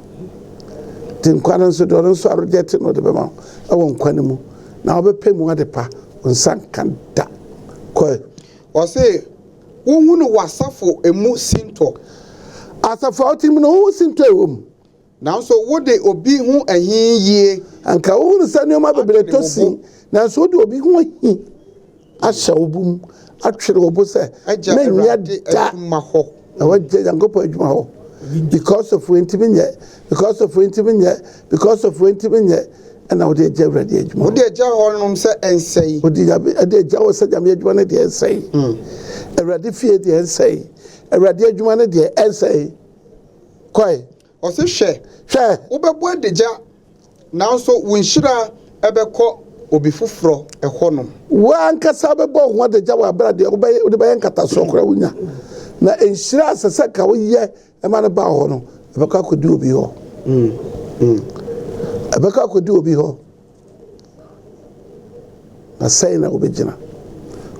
te nkwa no nso deɛ ɔno nso arogye te no de bɛma ɛwɔ nkwa no mu na wobɛpɛ mu ade pa nsanka da kɔ ɔse wo hu no wasafo emu sinto asafo otim no wo sinto ewom nanso wo de obi hu ahin yie anka wo hu sɛ nneɛma bebree tosi nanso wo de obi hu ahin ahyɛ wo bum atwere wo bo sɛ menya da ma hɔ awagye Nyankopɔn adwuma hɔ because of wentimi nyɛ and now they jab ready adwuma wo de agya hɔ nom sɛ ɛnsɛi wo de agya wɔ sɛ nyame adwuma no deɛ ɛnsɛi Awurade fie deɛ ɛnsɛi Awurade adwuma no deɛ ɛnsɛi kɔe ɔse hwɛ wobɛbɔ adigya nanso wo nhyira ɛbɛkɔ obi foforo ehonum wa ankasa bɛbɔ ho adagya wɔ abra de wode bɛyɛ nkataso kora wonya na enhyira asese ka woyɛ ɛma no ba hɔ no ɛbɛka akɔdi obi hɔ ɛbɛka akɔdi obi hɔ na sɛn na wobɛgyina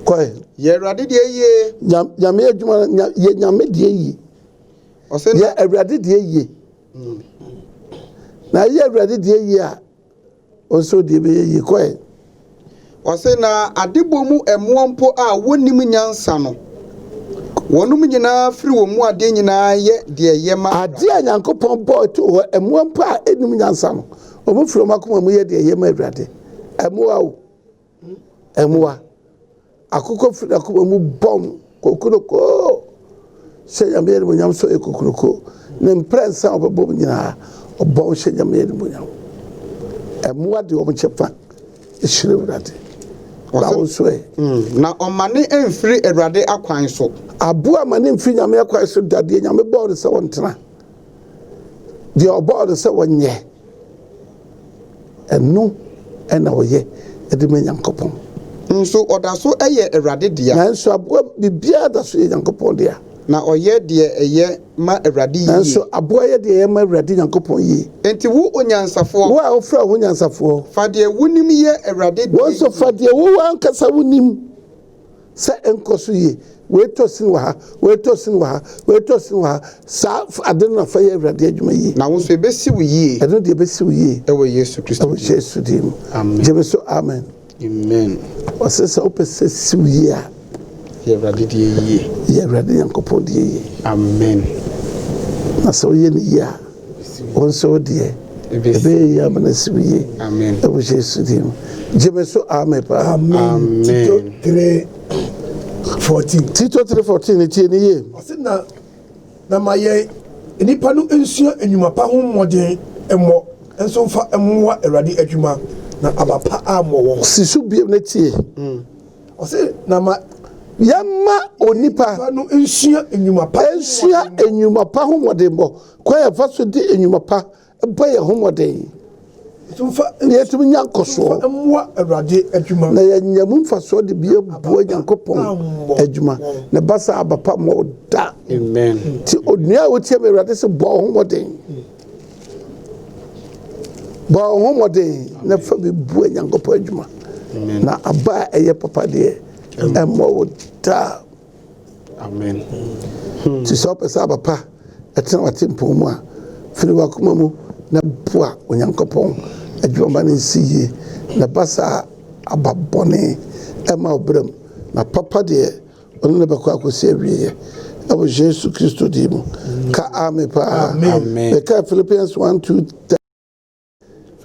kɔe ye Awurade de yie nyame adwuma yɛ nyame de yie ɔse yɛ Awurade de yie na yɛ Awurade de yie a ɔnso de bɛyɛ yie kɔe ɔse na adebɔ mu ɛmoa mpo a wonim nyansa no wɔnom nyinaa firi wɔ mu ade nyinaa yɛ de yɛma ade a Nyankopɔn bɔ to hɔ ɛmoa mpo a enum nyansa no ɔmo firi ɔmo akoma mu yɛ de yɛma Awurade ɛmoa o ɛmoa akokɔ firi akoma mu bɔm kokoroko hyɛ nyame yɛ nimonyam so kokoroko ne mprɛnsa ɔbɛbɔ mu nyinaa ɔbɔn hyɛ nyame yɛ nimonyam ɛmoa de ɔmo kyɛfa ɛhyerɛ Awurade na ɔmane ɛmfiri Awurade akwan so aboa mane mfiri nyame akwan so dadeɛ nyame bɔɔ no sɛ wɔntena deɛ ɔbɔɔ no sɛ wɔnyɛ ɛno ɛna ɔyɛ ɛde ma Nyankopɔn nso ɔda so ɛyɛ Awurade dea nanso aboa biribiara da so yɛ Nyankopɔn dea na ɔyɛ deɛ ɛyɛ ma Awurade yie nanso aboa yɛ deɛ ɛyɛ ma Awurade Nyankopɔn yie enti wo onyansafoɔ wo a wofrɛ wo nyansafoɔ fa deɛ wonim yɛ Awurade deɛ wɔn nso fa deɛ wo ankasa wonim sɛ ɛnkɔ so yie weetɔ sin wɔ ha weetɔ sin wɔ ha weetɔ sin wɔ ha saa ade no na fa yɛ Awurade adwuma yie na wo nso ebesi wo yie ɛno deɛ ɛbɛsi wo yie ɛwɔ Yesu Kristo ɛwɔ Yesu din mu Amen. gyeme so amen amen ɔsɛ sɛ wopɛ sɛ si wo yie a yɛ Awurade deɛ yie yɛ Awurade Nyankopɔn deɛ yie amen na sɛ woyɛ no yie a wo nso wo deɛ ɛbɛyɛ yie ama no si wo yie amen ɛwɔ Yesu din mu gyeme so amen paa Amen. Tito 3:14. Tito 3:14 ne tie ne yie Ɔse na ma yɛ nipa no nsua enwuma pa ho mmɔden mmɔ nso mfa mmoa Awurade adwuma na aba pa ammɔ wɔn. si so biem ne tie Ɔse na ma yɛma onipa nipa no nsua enwuma pa ɛnsua enwuma pa ho mmɔdenbɔ kwan yɛfa so de enwuma pa bɔ yɛ ho mmɔden nso mfa na yɛtumi nya nkɔsoɔ mmoa Awurade adwuma. na yɛnya mu mfasoɔ de bia bua Nyankopɔn adwuma na ba sa aba pa mmɔ wo da amen nti onua a wotie me Awurade sɛ bɔ wo ho mmɔden bɔ wo ho mmɔden na fa bɛbua Nyankopɔn adwuma na aba a ɛyɛ papa deɛ ɛmmɔ wo da amen nti sɛ wopɛ sɛ aba pa ɛtena watempɔn mu a firi wakoma mu na boa Onyankopɔn adwuma ma no nsi yie na ba saa aba bɔne ɛma wo berɛm na papa deɛ ɔno ne bɛkɔ akɔsi awieɛ ɛwɔ Yesu Kristo din mu ka ame paa Amen. bɛka Philippians 1:2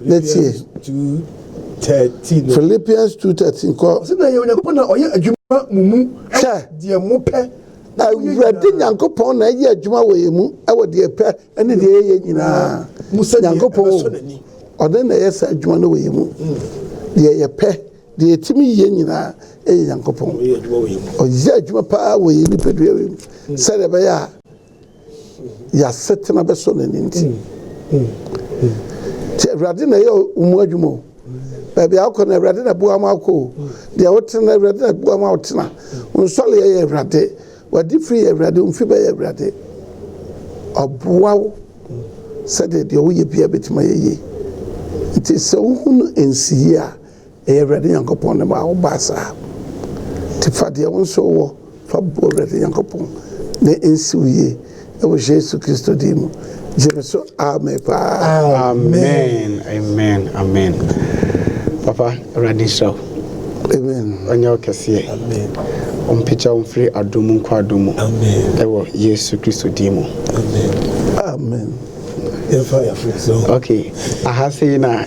netie 2:13. Philippians 2:13 kɔ Ɔse na yɛ Onyankopɔn na ɔyɛ adwuma mu mu Hwɛ. deɛ mopɛ. Awurade Nyankopɔn na ɛyɛ adwuma wɔ yɛ mu ɛwɔ deɛ pɛ ɛne deɛ ɛyɛ nyinaa Musa Nyankopɔn ɔde na ɛyɛ saa adwuma no wɔ yɛ mu deɛ yɛpɛ deɛ yɛtumi yɛ nyinaa ɛyɛ Nyankopɔn ɔyɛ adwuma wɔ yɛ mu. ɔyɛ adwuma paa wɔ yɛ nipadua wɔ mu sɛdeɛ ɛbɛyɛ a yɛasetena bɛsɔ n'ani nti nti Awurade na ɛyɛ mu adwuma o baabi a wokɔ no Awurade na boa ma akɔ o deɛ wotena Awurade na boa ma wotena nsɔle yɛ Awurade wadi firi yɛ Awurade mfi bɛyɛ Awurade ɔboa wo sɛdeɛ deɛ woyɛ bia bɛtumi ayɛ yie nti sɛ wohu no ɛnsiyie a ɛyɛ Awurade Nyankopɔn ne ma wobaa saa nti fa deɛ wo nso wɔ fa boa Awurade Nyankopɔn na ɛnsi wo yie ɛwɔ Yesu Kristo din mu gyeme so amen paa amen amen amen papa Awurade nhyira wo amen ɔnyɛ wo kɛseɛ Amen. ɔmpagya wo mfiri adom mu nkɔ adom mu Amen. ɛwɔ Yesu Kristo din mu Amen. amen Yɛmfa yɛafo so. okay aha sei na